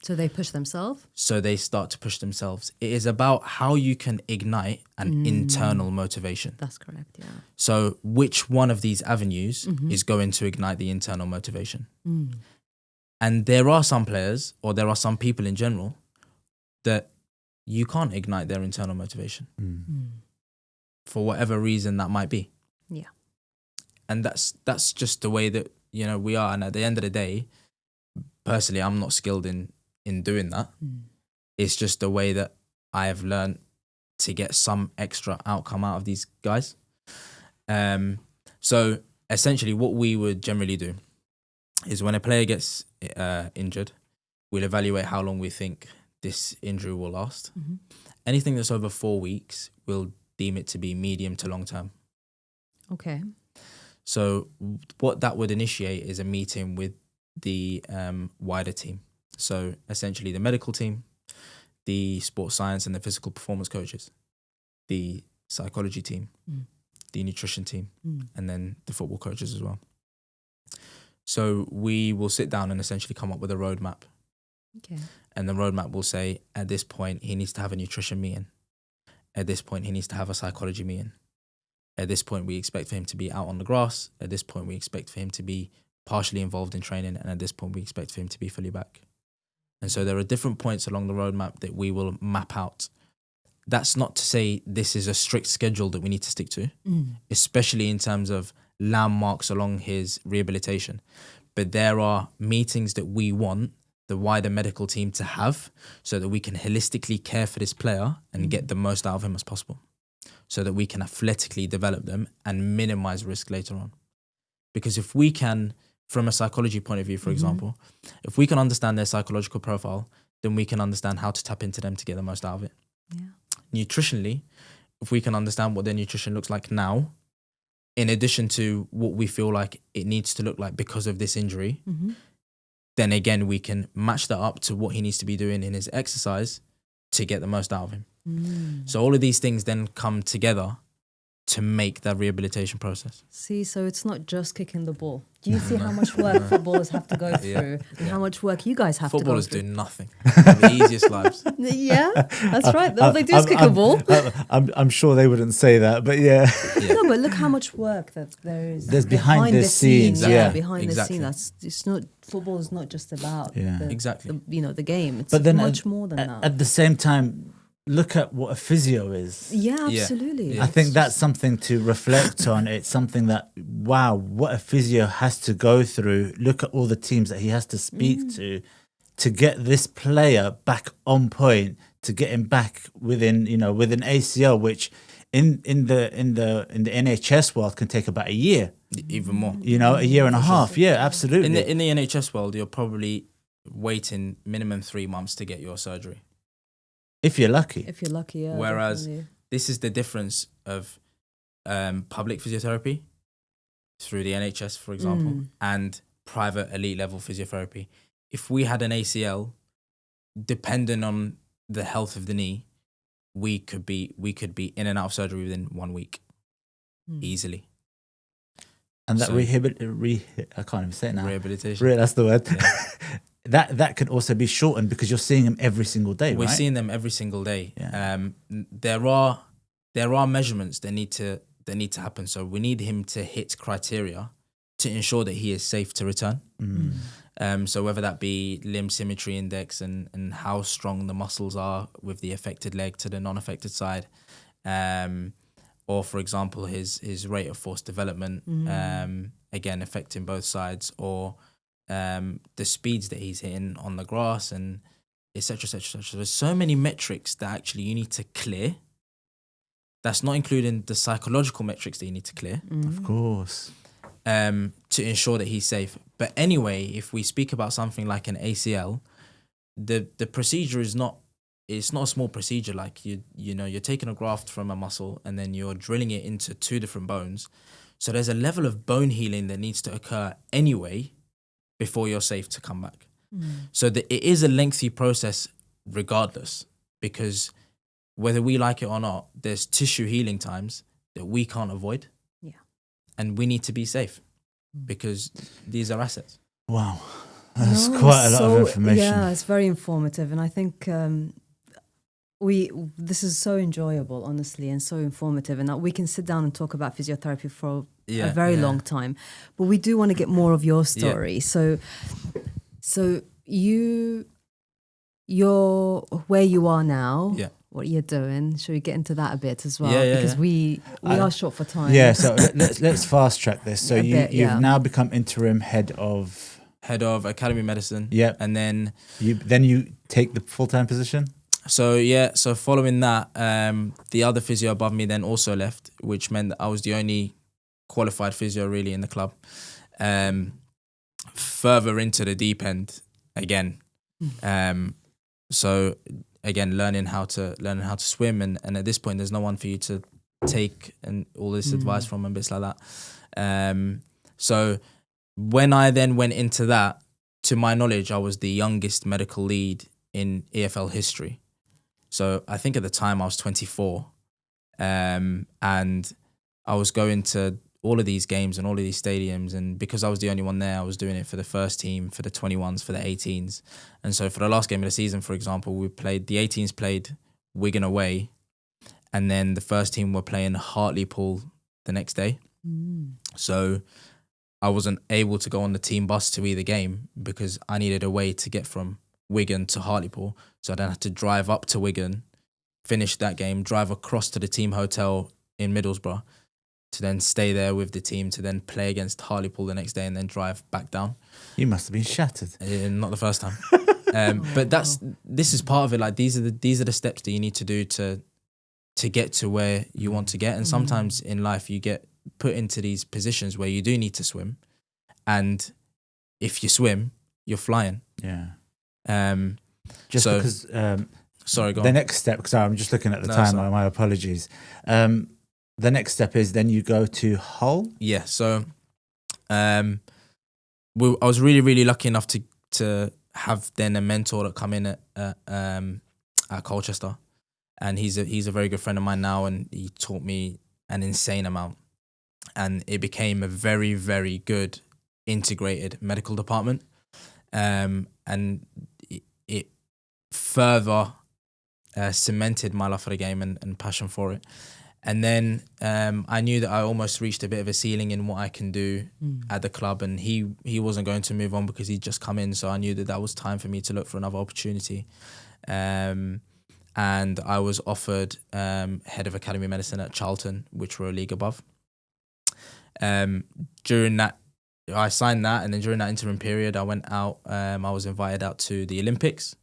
Speaker 1: So they push themselves?
Speaker 3: So they start to push themselves. It is about how you can ignite an internal motivation.
Speaker 1: That's correct, yeah.
Speaker 3: So which one of these avenues is going to ignite the internal motivation? And there are some players, or there are some people in general, that you can't ignite their internal motivation for whatever reason that might be.
Speaker 1: Yeah.
Speaker 3: And that's just the way that, you know, we are. And at the end of the day, personally, I'm not skilled in doing that. It's just the way that I have learned to get some extra outcome out of these guys. So essentially what we would generally do is when a player gets injured, we'll evaluate how long we think this injury will last. Anything that's over 4 weeks, we'll deem it to be medium to long term.
Speaker 1: Okay.
Speaker 3: So what that would initiate is a meeting with the wider team. So essentially the medical team, the sports science and the physical performance coaches, the psychology team, the nutrition team, and then the football coaches as well. So we will sit down and essentially come up with a roadmap.
Speaker 1: Okay.
Speaker 3: And the roadmap will say, at this point, he needs to have a nutrition meeting. At this point, he needs to have a psychology meeting. At this point, we expect for him to be out on the grass. At this point, we expect for him to be partially involved in training. And at this point, we expect for him to be fully back. And so there are different points along the roadmap that we will map out. That's not to say this is a strict schedule that we need to stick to, especially in terms of landmarks along his rehabilitation. But there are meetings that we want the wider medical team to have so that we can holistically care for this player and get the most out of him as possible, so that we can athletically develop them and minimize risk later on. Because if we can, from a psychology point of view, for example, if we can understand their psychological profile, then we can understand how to tap into them to get the most out of it.
Speaker 1: Yeah.
Speaker 3: Nutritionally, if we can understand what their nutrition looks like now, in addition to what we feel like it needs to look like because of this injury, then again, we can match that up to what he needs to be doing in his exercise to get the most out of him. So all of these things then come together to make that rehabilitation process.
Speaker 1: See, so it's not just kicking the ball. Do you see how much work footballers have to go through and how much work you guys have
Speaker 3: Footballers
Speaker 1: to go
Speaker 3: do
Speaker 1: through?
Speaker 3: nothing. They have the easiest lives.
Speaker 1: Yeah, that's right. All they do is kick a ball.
Speaker 2: I'm sure they wouldn't say that, but yeah.
Speaker 1: No, but look how much work that there is.
Speaker 2: There's behind the scenes,
Speaker 1: Yeah, behind
Speaker 3: Exactly.
Speaker 1: the scene. It's not, football is not just about
Speaker 3: Exactly.
Speaker 1: the game. It's
Speaker 2: But then
Speaker 1: much more than that.
Speaker 2: At the same time, look at what a physio is.
Speaker 1: Yeah, absolutely.
Speaker 3: Yeah.
Speaker 2: I think that's something to reflect on. It's something that, wow, what a physio has to go through. Look at all the teams that he has to speak to get this player back on point, to get him back within ACL, which in the NHS world can take about a year.
Speaker 3: Even more.
Speaker 2: A year and a half. Yeah, absolutely.
Speaker 3: In the NHS world, you're probably waiting minimum 3 months to get your surgery.
Speaker 2: If you're lucky.
Speaker 1: If you're lucky, yeah.
Speaker 3: Whereas
Speaker 1: definitely.
Speaker 3: this is the difference of public physiotherapy through the NHS, for example, and private elite level physiotherapy. If we had an ACL, depending on the health of the knee, we could be in and out of surgery within 1 week, easily.
Speaker 2: And that
Speaker 3: So-
Speaker 2: I can't even say it now.
Speaker 3: Rehabilitation.
Speaker 2: That's the word.
Speaker 3: Yeah.
Speaker 2: That can also be shortened because you're seeing him every single day,
Speaker 3: We're
Speaker 2: right?
Speaker 3: seeing them every single day.
Speaker 2: Yeah.
Speaker 3: There are measurements that need to happen. So we need him to hit criteria to ensure that he is safe to return. So whether that be limb symmetry index and how strong the muscles are with the affected leg to the non-affected side, or for example his rate of force development, again affecting both sides, or the speeds that he's hitting on the grass, and etc. etc. etc. There's so many metrics that actually you need to clear. That's not including the psychological metrics that you need to clear.
Speaker 2: Of course.
Speaker 3: To ensure that he's safe. But anyway, if we speak about something like an ACL, the procedure is not, it's not a small procedure. Like you're taking a graft from a muscle and then you're drilling it into two different bones. So there's a level of bone healing that needs to occur anyway before you're safe to come back. So it is a lengthy process regardless, because whether we like it or not, there's tissue healing times that we can't avoid. And we need to be safe because these are assets.
Speaker 2: Wow. That's quite a lot of information.
Speaker 1: Yeah, it's very informative. And I think this is so enjoyable, honestly, and so informative. And we can sit down and talk about physiotherapy for a very long time. But we do want to get more of your story. So you're where you are now.
Speaker 3: Yeah.
Speaker 1: What you're doing. Should we get into that a bit as well?
Speaker 3: Yeah,
Speaker 1: because we are short for time.
Speaker 2: Yeah, so let's fast track this. So you've now become interim head of
Speaker 3: academy medicine.
Speaker 2: Yeah.
Speaker 3: And then
Speaker 2: you take the full-time position?
Speaker 3: So following that, the other physio above me then also left, which meant that I was the only qualified physio really in the club. Further into the deep end again. So again, learning how to swim, and at this point there's no one for you to take and all this advice from and bits like that. So when I then went into that, to my knowledge, I was the youngest medical lead in EFL history. So I think at the time I was 24, and I was going to all of these games and all of these stadiums, and because I was the only one there, I was doing it for the first team, for the 21s, for the 18s. And so for the last game of the season, for example, the 18s played Wigan away, and then the first team were playing Hartlepool the next day. So I wasn't able to go on the team bus to either game because I needed a way to get from Wigan to Hartlepool. So I then had to drive up to Wigan, finish that game, drive across to the team hotel in Middlesbrough, to then stay there with the team, to then play against Hartlepool the next day and then drive back down.
Speaker 2: You must have been shattered.
Speaker 3: Not the first time. But this is part of it. Like these are the steps that you need to do to get to where you want to get. And sometimes in life you get put into these positions where you do need to swim. And if you swim, you're flying.
Speaker 2: Yeah.
Speaker 3: Because sorry, go on.
Speaker 2: The next step, because I'm just looking at the time,
Speaker 3: sorry.
Speaker 2: my apologies. The next step is then you go to Hull.
Speaker 3: Yeah, so I was really, really lucky enough to have then a mentor that come in at Colchester, and he's a very good friend of mine now, and he taught me an insane amount, and it became a very, very good integrated medical department, and it further cemented my love for the game and passion for it. And then I knew that I almost reached a bit of a ceiling in what I can do at the club, and he wasn't going to move on because he'd just come in, so I knew that was time for me to look for another opportunity. And I was offered head of academy medicine at Charlton, which were a league above. During that, I signed that, and then during that interim period, I went out. I was invited out to the Olympics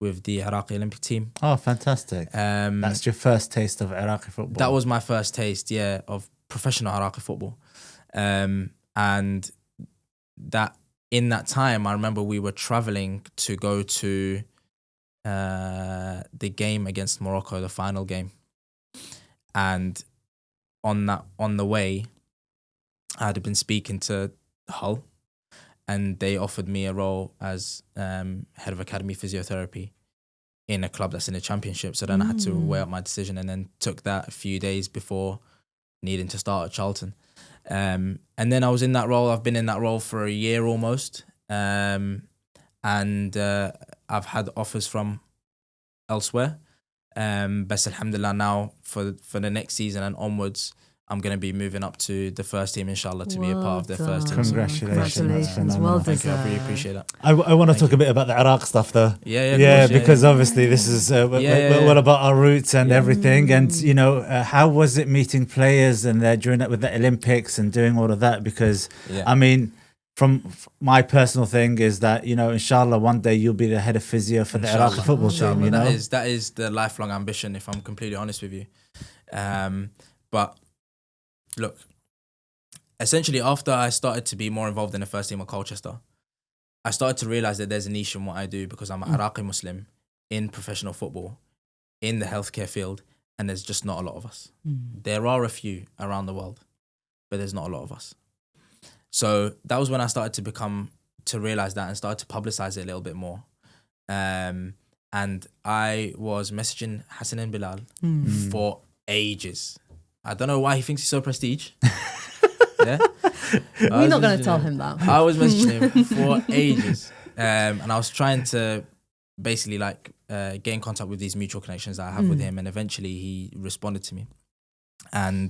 Speaker 3: with the Iraqi Olympic team.
Speaker 2: Oh, fantastic. That's your first taste of Iraqi football.
Speaker 3: That was my first taste, of professional Iraqi football. And that in that time, I remember we were traveling to go to the game against Morocco, the final game. And on the way, I had been speaking to Hull, and they offered me a role as head of academy physiotherapy in a club that's in the championship. So then I had to weigh up my decision, and then took that a few days before needing to start at Charlton. And then I was in that role. I've been in that role for a year almost. And I've had offers from elsewhere. But alhamdulillah, now for the next season and onwards, I'm going to be moving up to the first team, inshallah, to be a part of the first team.
Speaker 2: Congratulations.
Speaker 1: Well
Speaker 3: Thank you. I
Speaker 1: deserved.
Speaker 3: really appreciate that.
Speaker 2: I want to talk a bit about the Iraq stuff, though.
Speaker 3: Yeah,
Speaker 2: Because obviously this is what about our roots and everything, and how was it meeting players and during that with the Olympics and doing all of that? Because I mean, from my personal thing is that inshallah one day you'll be the head of physio for the Iraqi football team.
Speaker 3: That is the lifelong ambition, if I'm completely honest with you. But look, essentially after I started to be more involved in the first team at Colchester, I started to realize that there's a niche in what I do because I'm an Iraqi Muslim in professional football, in the healthcare field, and there's just not a lot of us. There are a few around the world, but there's not a lot of us. So that was when I started to realize that and started to publicize it a little bit more. And I was messaging Hassan and Bilal for ages. I don't know why he thinks he's so prestige. Yeah,
Speaker 1: We're not going to tell him that.
Speaker 3: I was messaging him for ages, and I was trying to basically get in contact with these mutual connections that I have with him, and eventually he responded to me. And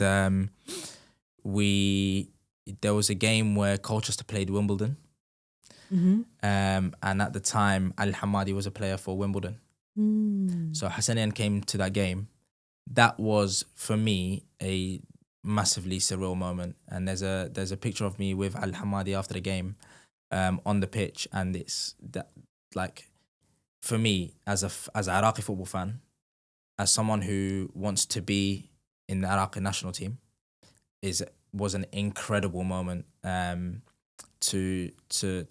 Speaker 3: there was a game where Colchester played Wimbledon, and at the time Al Hamadi was a player for Wimbledon. So Hassanian came to that game. That was for me a massively surreal moment, and there's a picture of me with Al Hamadi after the game on the pitch, and it's that, like, for me as an Iraqi football fan, as someone who wants to be in the Iraqi national team, was an incredible moment to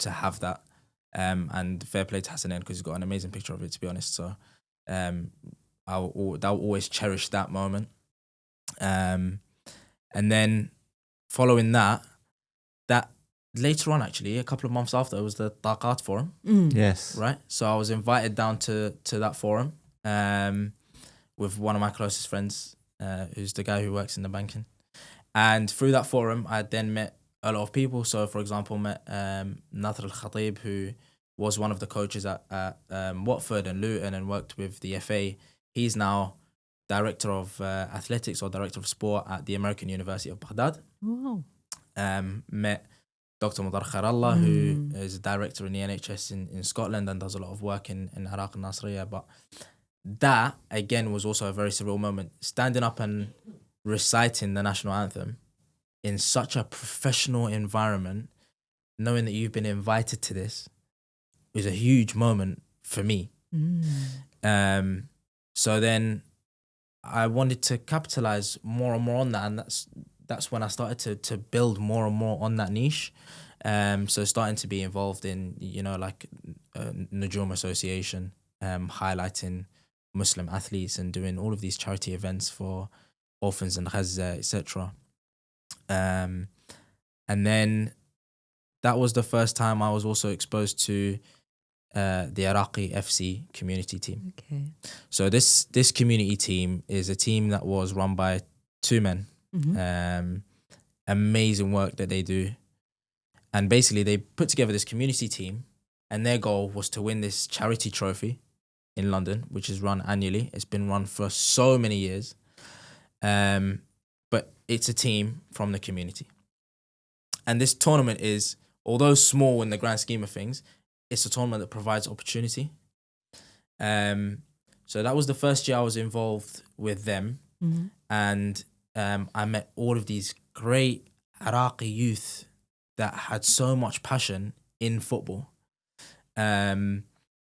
Speaker 3: have that, and fair play to Hassanin because he's got an amazing picture of it, to be honest. So I'll always cherish that moment. And then following that later on, actually, a couple of months after, it was the Taqat Forum.
Speaker 2: Yes.
Speaker 3: Right? So I was invited down to that forum with one of my closest friends, who's the guy who works in the banking. And through that forum, I then met a lot of people. So, for example, met Nathr al-Khatib, who was one of the coaches at Watford and Luton and worked with the FA. He's now director of athletics or director of sport at the American University of Baghdad.
Speaker 1: Wow.
Speaker 3: Met Dr. Mudar Kharallah, who is a director in the NHS in Scotland and does a lot of work in Iraq and Nasriya. But that, again, was also a very surreal moment. Standing up and reciting the national anthem in such a professional environment, knowing that you've been invited to this, is a huge moment for me. So then I wanted to capitalize more and more on that, and that's when I started to build more and more on that niche. So starting to be involved in Nujum Association, highlighting Muslim athletes and doing all of these charity events for orphans in Gaza, etc. And then that was the first time I was also exposed to the Iraqi FC community team.
Speaker 1: Okay.
Speaker 3: So this community team is a team that was run by two men. Amazing work that they do. And basically they put together this community team, and their goal was to win this charity trophy in London, which is run annually. It's been run for so many years. But it's a team from the community. And this tournament is, although small in the grand scheme of things, it's a tournament that provides opportunity. So that was the first year I was involved with them. And I met all of these great Iraqi youth that had so much passion in football. And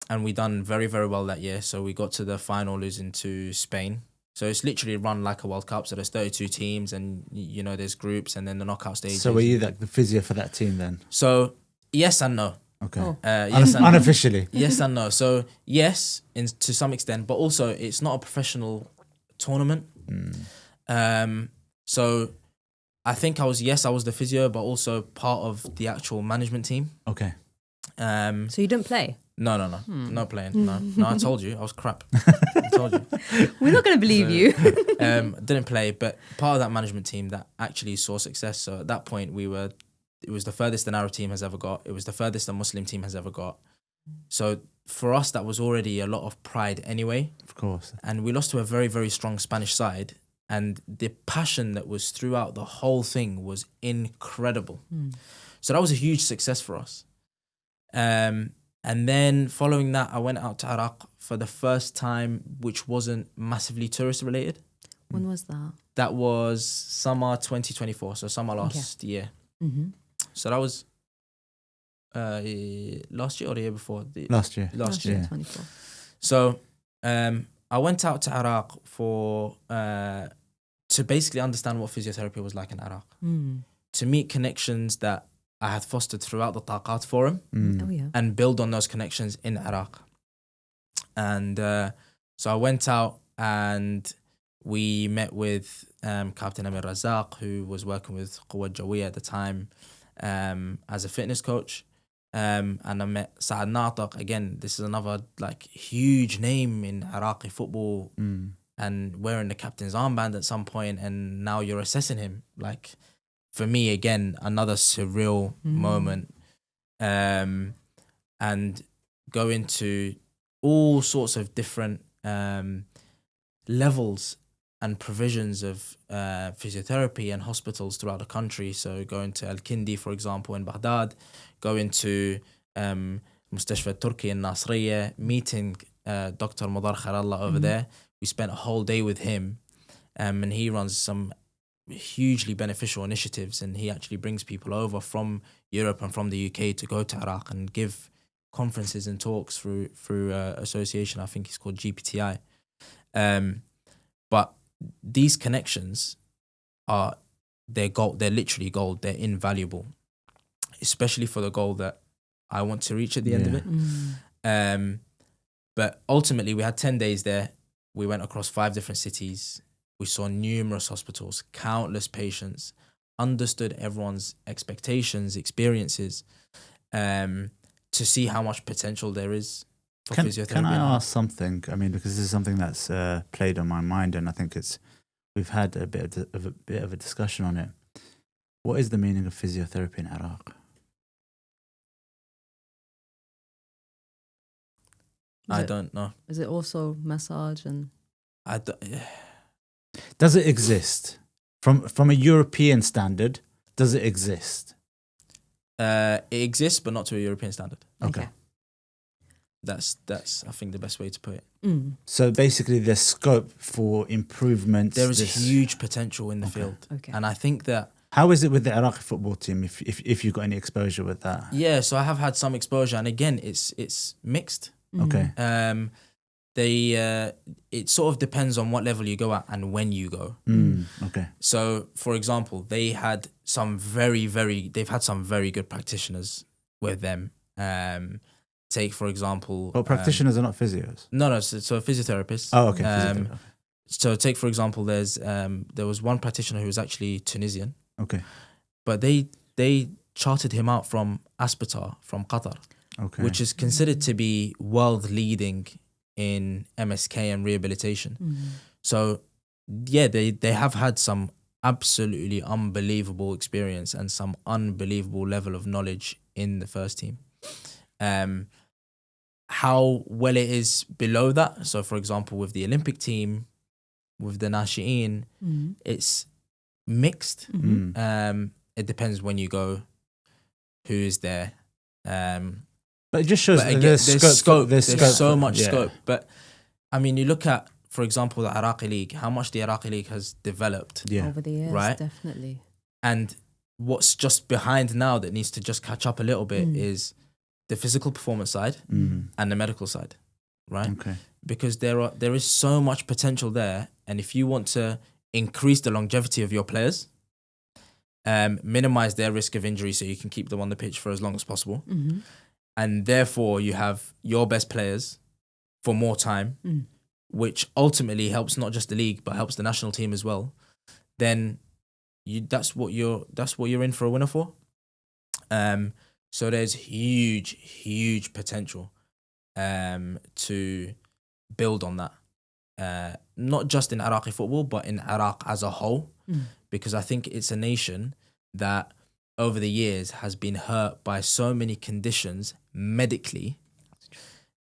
Speaker 3: we done very, very well that year. So we got to the final, losing to Spain. So it's literally run like a World Cup. So there's 32 teams, and there's groups, and then the knockout stages.
Speaker 2: So were you the physio for that team then?
Speaker 3: So yes and no.
Speaker 2: Okay.
Speaker 3: Yes and
Speaker 2: unofficially.
Speaker 3: No. Yes and no. So yes, to some extent, but also it's not a professional tournament. So I think I was the physio, but also part of the actual management team.
Speaker 2: Okay.
Speaker 1: So you didn't play?
Speaker 3: No. No playing. No, I told you I was crap. I told you.
Speaker 1: We're not going to believe you.
Speaker 3: Didn't play, but part of that management team that actually saw success. So at that point, it was the furthest an Arab team has ever got. It was the furthest a Muslim team has ever got. So for us, that was already a lot of pride anyway.
Speaker 2: Of course.
Speaker 3: And we lost to a very, very strong Spanish side and the passion that was throughout the whole thing was incredible. So that was a huge success for us. And then following that, I went out to Iraq for the first time, which wasn't massively tourist related.
Speaker 1: When was that?
Speaker 3: That was summer 2024, so summer last year. So that was last year or the year before?
Speaker 2: Last year.
Speaker 3: Last year.
Speaker 1: 24.
Speaker 3: So I went out to Iraq for to basically understand what physiotherapy was like in Iraq, to meet connections that I had fostered throughout the Taqat Forum,
Speaker 1: Oh yeah.
Speaker 3: and build on those connections in Iraq. And so I went out and we met with Captain Amir Razak, who was working with Quwwat Jawiya at the time as a fitness coach. And I met Saad Natiq. Again, this is another like huge name in Iraqi football, and wearing the captain's armband at some point, and now you're assessing him. Like, for me, again, another surreal moment. And go into all sorts of different levels and provisions of physiotherapy and hospitals throughout the country. So going to Al-Kindi, for example, in Baghdad, going to Mustashfa Turki in Nasriya, meeting Dr. Madar Kharallah over there. We spent a whole day with him, and he runs some hugely beneficial initiatives, and he actually brings people over from Europe and from the UK to go to Iraq and give conferences and talks through association. I think it's called GPTI. But these connections they're gold. They're literally gold. They're invaluable, especially for the goal that I want to reach at the end of it. But ultimately, we had 10 days there. We went across 5 different cities. We saw numerous hospitals, countless patients, understood everyone's expectations, experiences, to see how much potential there is for physiotherapy.
Speaker 2: Can I ask something? I mean, because this is something that's played on my mind, and I think we've had a bit of a discussion on it. What is the meaning of physiotherapy in Iraq?
Speaker 3: I don't know.
Speaker 1: Is it also massage and?
Speaker 2: Does it exist from a European standard? Does it exist?
Speaker 3: It exists, but not to a European standard.
Speaker 2: Okay.
Speaker 3: That's I think the best way to put it.
Speaker 2: So basically, there's scope for improvements.
Speaker 3: There is huge potential in the field, and I think that.
Speaker 2: How is it with the Iraqi football team? If you got any exposure with that?
Speaker 3: Yeah, so I have had some exposure, and again, it's mixed.
Speaker 2: Okay.
Speaker 3: It sort of depends on what level you go at and when you go.
Speaker 2: Okay.
Speaker 3: So, for example, they've had some very good practitioners with them. Take, for example...
Speaker 2: Well, practitioners are not physios?
Speaker 3: No, so physiotherapists.
Speaker 2: Oh, okay.
Speaker 3: So take, for example, there was one practitioner who was actually Tunisian.
Speaker 2: Okay.
Speaker 3: But they chartered him out from Aspetar, from Qatar.
Speaker 2: Okay.
Speaker 3: Which is considered to be world leading in MSK and rehabilitation. So, yeah, they have had some absolutely unbelievable experience and some unbelievable level of knowledge in the first team. How well it is below that, so for example, with the Olympic team, with the Nashi'in, it's mixed. It depends when you go, who is there.
Speaker 2: But it just shows that
Speaker 3: there's scope. There's
Speaker 2: scope.
Speaker 3: so much scope. But I mean, you look at, for example, the Iraqi League, how much the Iraqi League has developed
Speaker 1: over the years,
Speaker 3: right?
Speaker 1: Definitely.
Speaker 3: And what's just behind now that needs to just catch up a little bit is the physical performance side and the medical side, right?
Speaker 2: Okay.
Speaker 3: Because there is so much potential there, and if you want to increase the longevity of your players, minimize their risk of injury so you can keep them on the pitch for as long as possible. And therefore, you have your best players for more time, which ultimately helps not just the league but helps the national team as well. Then that's what you're in for a winner for. So there's huge potential to build on that, not just in Iraqi football but in Iraq as a whole, because I think it's a nation that over the years has been hurt by so many conditions medically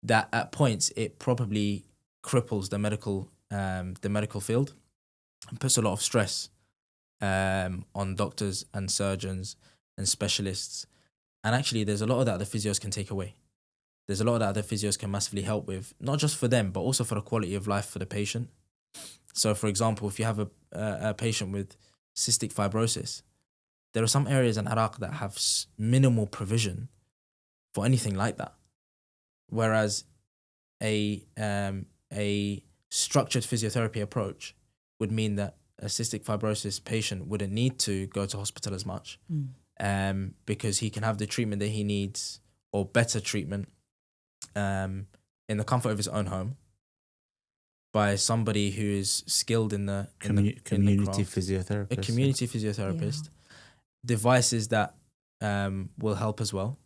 Speaker 3: that at points it probably cripples the medical field. puts a lot of stress on doctors and surgeons and specialists. And actually, there's a lot of that the physios can take away. There's a lot of that the physios can massively help with, not just for them, but also for the quality of life for the patient. So, for example, if you have a patient with cystic fibrosis, there are some areas in Iraq that have minimal provision for anything like that. Whereas a structured physiotherapy approach would mean that a cystic fibrosis patient wouldn't need to go to hospital as much, because he can have the treatment that he needs, or better treatment, in the comfort of his own home, by somebody who is skilled in the
Speaker 2: community
Speaker 3: craft.
Speaker 2: physiotherapist.
Speaker 3: A community physiotherapist, devices that will help as well.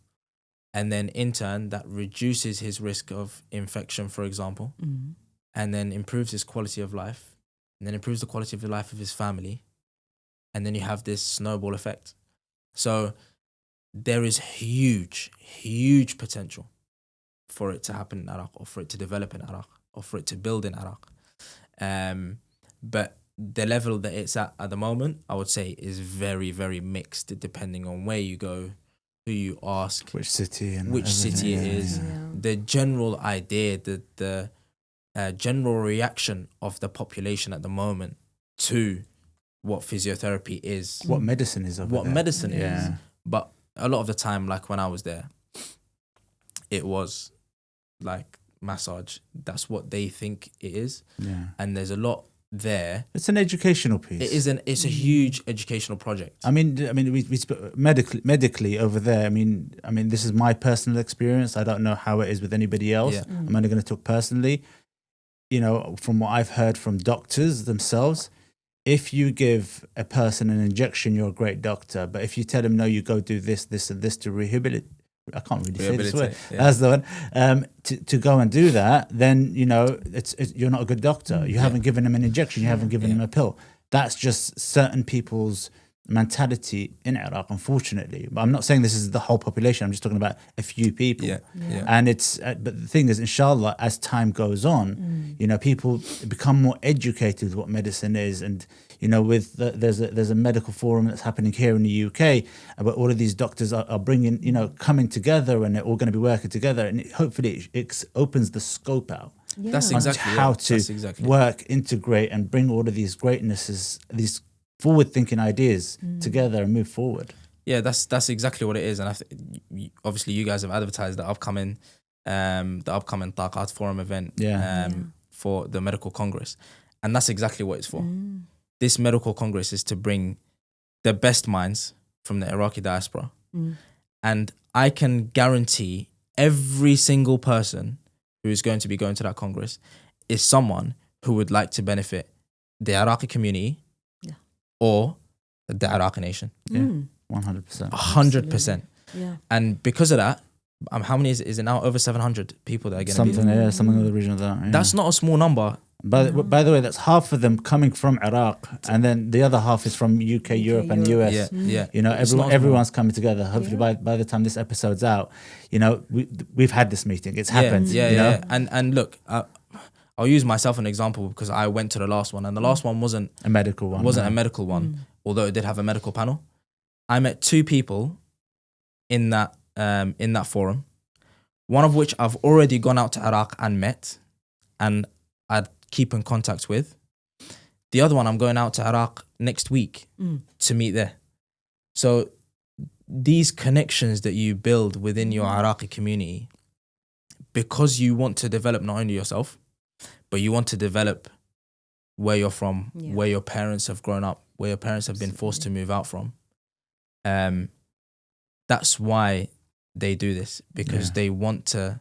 Speaker 3: And then in turn, that reduces his risk of infection, for example, and then improves his quality of life, and then improves the quality of the life of his family. And then you have this snowball effect. So there is huge, huge potential for it to happen in Iraq, or for it to develop in Iraq, or for it to build in Iraq. But the level that it's at the moment, I would say, is very, very mixed, depending on where you go, who you ask,
Speaker 2: which city it
Speaker 3: is. The general idea, the general reaction of the population at the moment to what physiotherapy is,
Speaker 2: what medicine is,
Speaker 3: medicine is. But a lot of the time, like when I was there, it was like massage. That's what they think it is. And there's a lot there.
Speaker 2: It's an educational piece.
Speaker 3: It's a huge educational project.
Speaker 2: I mean, we medically over there. I mean, this is my personal experience. I don't know how it is with anybody else. I'm only going to talk personally. You know, from what I've heard from doctors themselves, if you give a person an injection, you're a great doctor. But if you tell them, no, you go do this, this, and this to rehabilitate. I can't really say this word. That's the one. To go and do that, then you're not a good doctor. You haven't given them an injection. You haven't given them a pill. That's just certain people's mentality in Iraq, unfortunately. But I'm not saying this is the whole population. I'm just talking about a few people. And it's but the thing is, inshallah, as time goes on, people become more educated with what medicine is, and with there's a medical forum that's happening here in the UK, but all of these doctors are bringing, coming together, and they're all going to be working together, and hopefully it opens the scope out.
Speaker 3: That's exactly
Speaker 2: how to work, integrate, and bring all of these greatnesses, these forward-thinking ideas together and move forward.
Speaker 3: Yeah, that's exactly what it is. And obviously you guys have advertised the upcoming Taqat Forum event for the Medical Congress. And that's exactly what it's for. This Medical Congress is to bring the best minds from the Iraqi diaspora. And I can guarantee every single person who is going to be going to that Congress is someone who would like to benefit the Iraqi community or the Iraqi nation.
Speaker 2: 100%.
Speaker 3: 100%. Yeah. And because of that, how many is it now? Over 700 people that are going to be there.
Speaker 2: Something in the region of that. Yeah.
Speaker 3: That's not a small number.
Speaker 2: By the way, that's half of them coming from Iraq, and then the other half is from UK, Europe, and US. Everyone's coming together. Hopefully, by the time this episode's out, we've had this meeting. It's happened.
Speaker 3: And look, I'll use myself an example because I went to the last one, and the last one wasn't
Speaker 2: a medical one.
Speaker 3: A medical one, although it did have a medical panel. I met two people in that forum, one of which I've already gone out to Iraq and met, and I'd keep in contact with. The other one, I'm going out to Iraq next week to meet there. So these connections that you build within your Iraqi community, because you want to develop not only yourself, but you want to develop where you're from, where your parents have grown up, where your parents have been forced to move out from. That's why they do this, because they want to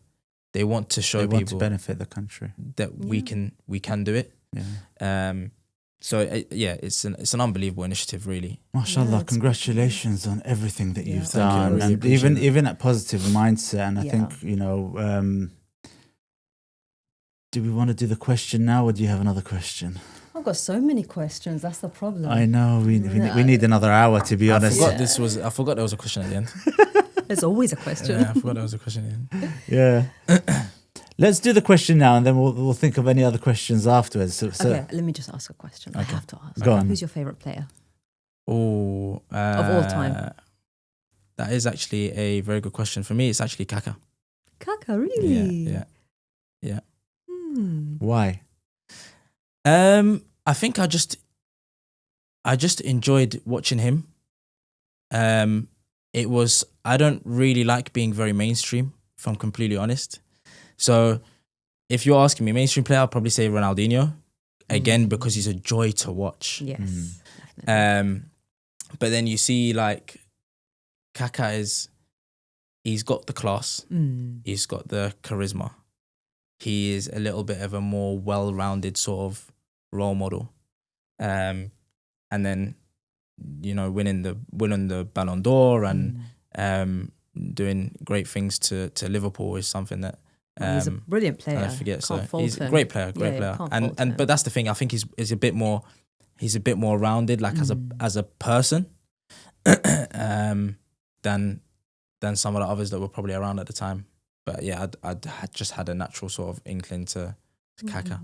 Speaker 3: show people,
Speaker 2: want to benefit the country,
Speaker 3: that we can do it. It's an unbelievable initiative, really.
Speaker 2: MashaAllah, congratulations on everything that you've done,
Speaker 3: really,
Speaker 2: and even that positive mindset. And I think do we want to do the question now, or do you have another question?
Speaker 1: I've got so many questions. That's the problem.
Speaker 2: I know we need another hour, to be honest.
Speaker 3: I forgot there was a question at the end.
Speaker 1: There's always a question.
Speaker 3: I forgot there was a question at the end.
Speaker 2: Yeah. Let's do the question now, and then we'll think of any other questions afterwards. So,
Speaker 1: Okay, let me just ask a question. I have to ask.
Speaker 2: Go on.
Speaker 1: Who's your favorite player
Speaker 3: Oh,
Speaker 1: of all time?
Speaker 3: That is actually a very good question. For me, it's actually Kaka.
Speaker 1: Kaka, really?
Speaker 3: Yeah.
Speaker 2: why?
Speaker 3: I think I just enjoyed watching him. I don't really like being very mainstream, if I'm completely honest. So if you're asking me mainstream player, I'll probably say Ronaldinho. Again, because he's a joy to watch.
Speaker 1: Yes, definitely.
Speaker 3: But then you see like Kaka he's got the class, he's got the charisma. He is a little bit of a more well-rounded sort of role model. And then, winning the Ballon d'Or and doing great things to Liverpool is something that
Speaker 1: He's a brilliant player.
Speaker 3: I forget.
Speaker 1: Can't
Speaker 3: So
Speaker 1: fault
Speaker 3: he's a
Speaker 1: him.
Speaker 3: great player,
Speaker 1: Can't fault him.
Speaker 3: but that's the thing. I think he's a bit more rounded, like as a person, than some of the others that were probably around at the time. But yeah, I'd just had a natural sort of inkling to Kaka.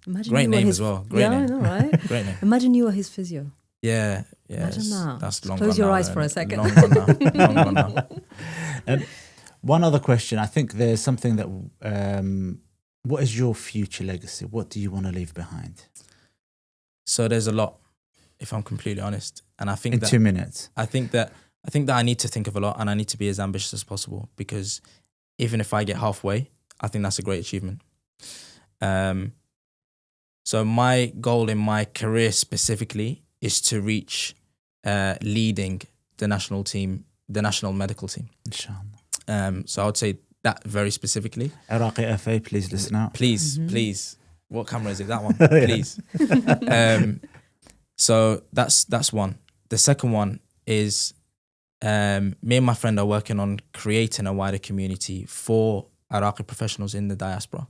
Speaker 1: Imagine
Speaker 3: Great
Speaker 1: you were
Speaker 3: name
Speaker 1: his,
Speaker 3: as well. Great name.
Speaker 1: I know, right?
Speaker 3: Great name.
Speaker 1: Imagine you were his physio.
Speaker 3: Yeah.
Speaker 1: Imagine that.
Speaker 3: That's
Speaker 1: Just
Speaker 3: long
Speaker 1: close
Speaker 3: gone
Speaker 1: your
Speaker 3: now,
Speaker 1: eyes for
Speaker 3: though,
Speaker 1: a second.
Speaker 3: Long gone now. Long gone now.
Speaker 2: One other question. I think there's something that. What is your future legacy? What do you want to leave behind?
Speaker 3: So there's a lot, if I'm completely honest, and I think
Speaker 2: In 2 minutes.
Speaker 3: I think that I need to think of a lot, and I need to be as ambitious as possible, because even if I get halfway, I think that's a great achievement. So my goal in my career specifically is to reach leading the national team, the national medical team.
Speaker 2: Inshallah.
Speaker 3: So I would say that very specifically.
Speaker 2: Iraqi FA, please listen out.
Speaker 3: Please. What camera is it? That one, please. So that's one. The second one is me and my friend are working on creating a wider community for Iraqi professionals in the diaspora,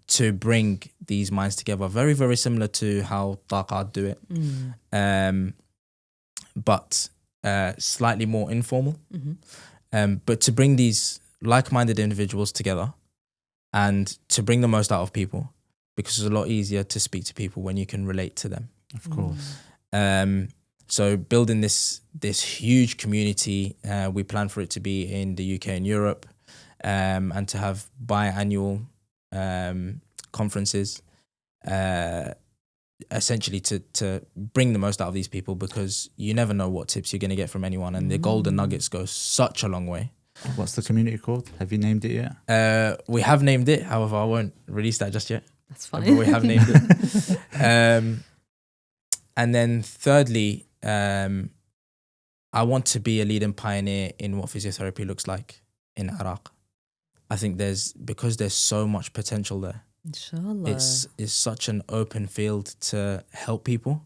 Speaker 3: to bring these minds together. Very, very similar to how Taqad do it, but slightly more informal. But to bring these like-minded individuals together and to bring the most out of people, because it's a lot easier to speak to people when you can relate to them.
Speaker 2: Of course.
Speaker 3: So building this huge community, we plan for it to be in the UK and Europe, and to have biannual conferences, essentially to bring the most out of these people, because you never know what tips you're going to get from anyone, and the golden nuggets go such a long way.
Speaker 2: What's the community called? Have you named it yet?
Speaker 3: We have named it, however, I won't release that just yet.
Speaker 1: That's fine.
Speaker 3: But we have named it. And then thirdly, I want to be a leading pioneer in what physiotherapy looks like in Iraq. I think because there's so much potential there.
Speaker 1: Inshallah.
Speaker 3: It's such an open field to help people,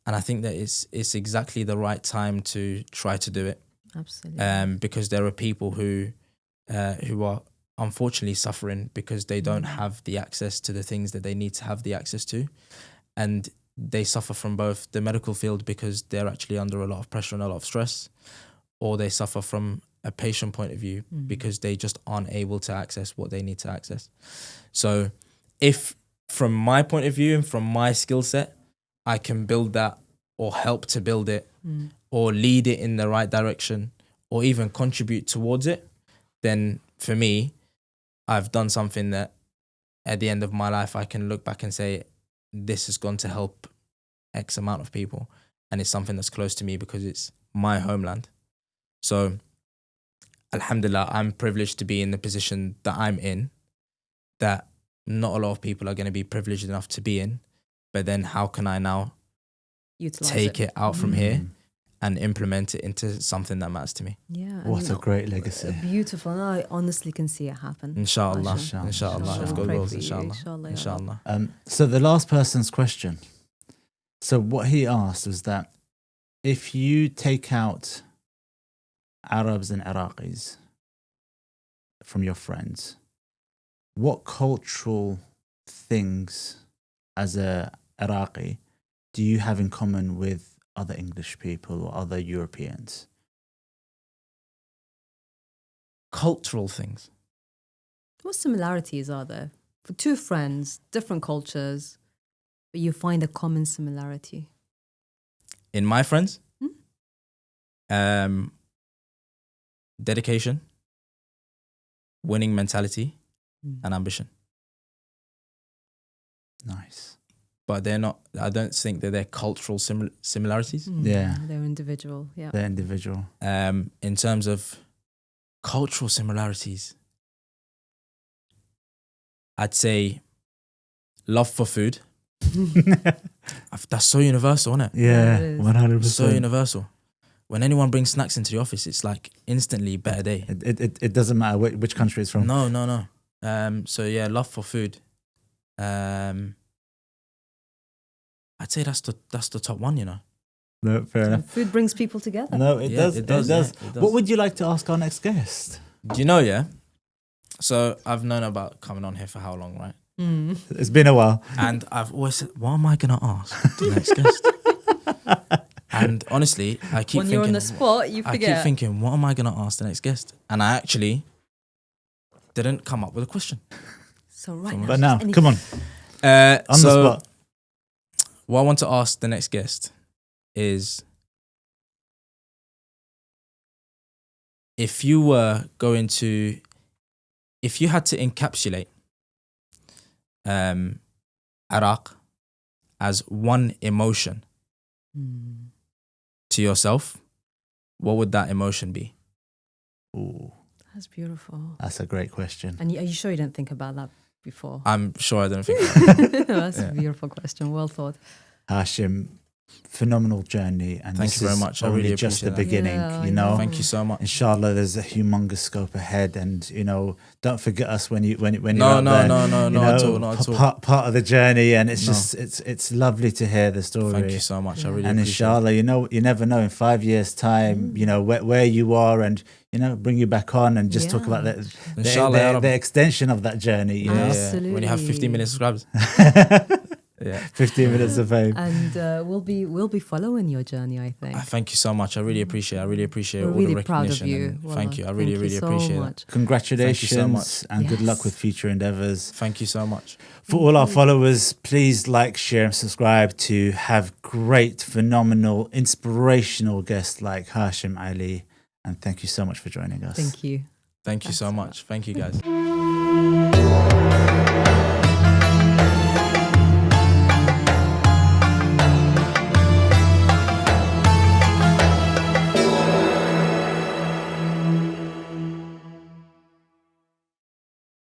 Speaker 3: and I think that it's exactly the right time to try to do it.
Speaker 1: Absolutely.
Speaker 3: Because there are people who are unfortunately suffering because they don't have the access to the things that they need to have the access to, and they suffer from both the medical field because they're actually under a lot of pressure and a lot of stress, or they suffer from a patient point of view because they just aren't able to access what they need to access. So if from my point of view and from my skill set, I can build that or help to build it or lead it in the right direction or even contribute towards it, then for me, I've done something that at the end of my life, I can look back and say, this has gone to help X amount of people. And it's something that's close to me because it's my homeland. So alhamdulillah, I'm privileged to be in the position that I'm in, that not a lot of people are going to be privileged enough to be in. But then how can I now take it out from here and implement it into something that matters to me?
Speaker 1: Yeah.
Speaker 2: What a great legacy.
Speaker 1: Beautiful. No, I honestly can see it happen.
Speaker 3: Inshallah.
Speaker 2: Inshallah.
Speaker 3: Inshallah. If God
Speaker 1: Pray
Speaker 3: wills,
Speaker 1: for you.
Speaker 3: inshallah.
Speaker 1: Inshallah.
Speaker 3: Inshallah.
Speaker 2: So the last person's question. So what he asked was that if you take out Arabs and Iraqis from your friends, what cultural things as a Iraqi do you have in common with other English people or other Europeans?
Speaker 3: Cultural things.
Speaker 1: What similarities are there for two friends, different cultures, but you find a common similarity?
Speaker 3: In my friends, dedication, winning mentality, and ambition.
Speaker 2: Nice.
Speaker 3: But they're not. I don't think that they're cultural similarities.
Speaker 2: Yeah.
Speaker 1: They're individual. Yeah.
Speaker 2: They're individual.
Speaker 3: In terms of cultural similarities, I'd say love for food. That's so universal, isn't it?
Speaker 2: Yeah,
Speaker 1: it is.
Speaker 2: 100%.
Speaker 3: So universal. When anyone brings snacks into the office, it's like instantly better day.
Speaker 2: It doesn't matter which country it's from.
Speaker 3: No. So yeah, love for food. I'd say that's the top one, you know.
Speaker 2: No, fair enough.
Speaker 1: Food brings people together.
Speaker 2: No, it does.
Speaker 3: It does.
Speaker 2: What would you like to ask our next guest?
Speaker 3: Do you know, yeah? So I've known about coming on here for how long, right?
Speaker 2: It's been a while.
Speaker 3: And I've always said, what am I going to ask the next guest? And honestly, I keep
Speaker 1: when
Speaker 3: thinking...
Speaker 1: you're on the spot, you
Speaker 3: I
Speaker 1: forget.
Speaker 3: keep thinking, what am I going to ask the next guest? And I actually didn't come up with a question.
Speaker 1: So right now.
Speaker 2: But now, come on. On the spot.
Speaker 3: What I want to ask the next guest is, if you had to encapsulate Iraq as one emotion to yourself, what would that emotion be?
Speaker 2: Ooh,
Speaker 1: That's beautiful.
Speaker 2: that's a great question.
Speaker 1: And are you sure you didn't think about that before?
Speaker 3: I'm sure I don't think that.
Speaker 1: That's a beautiful question. Well thought.
Speaker 2: Hashim, phenomenal journey, and
Speaker 3: Thank
Speaker 2: this
Speaker 3: you very
Speaker 2: is
Speaker 3: much. I
Speaker 2: only
Speaker 3: really
Speaker 2: just the
Speaker 3: appreciate that.
Speaker 2: beginning.
Speaker 1: Yeah,
Speaker 2: you
Speaker 1: I
Speaker 2: know,
Speaker 1: know.
Speaker 3: Thank you so much.
Speaker 2: Inshallah, there's a humongous scope ahead, and don't forget us when you're out there.
Speaker 3: No, not at all, not at all.
Speaker 2: Part of the journey, and it's
Speaker 3: No.
Speaker 2: just it's lovely to hear the story.
Speaker 3: Thank you so much. I really
Speaker 2: And
Speaker 3: appreciate
Speaker 2: inshallah, you never know in 5 years' time, where you are, and bring you back on and just talk about
Speaker 3: Inshallah,
Speaker 2: the extension of that journey. You know,
Speaker 1: Absolutely.
Speaker 3: When you have 15 million subscribers.
Speaker 2: 15 minutes of fame.
Speaker 1: And we'll be following your journey, I think.
Speaker 3: Thank you so much. I really appreciate it. I really appreciate
Speaker 1: We're
Speaker 3: all
Speaker 1: really
Speaker 3: the
Speaker 1: proud of
Speaker 3: recognition.
Speaker 1: you.
Speaker 3: and
Speaker 1: Well,
Speaker 3: thank you. I
Speaker 1: thank
Speaker 3: really,
Speaker 1: you
Speaker 3: really
Speaker 1: so
Speaker 3: appreciate
Speaker 1: much.
Speaker 2: Congratulations
Speaker 3: Thank you so much.
Speaker 2: and good luck
Speaker 1: Yes.
Speaker 2: with future endeavors.
Speaker 3: that. Thank you so much.
Speaker 2: For all our followers, please like, share, and subscribe to have great, phenomenal, inspirational guests like Hashim Ali. And thank you so much for joining us.
Speaker 1: Thank you.
Speaker 3: Thank you so
Speaker 1: That's
Speaker 3: much. Thank you, guys.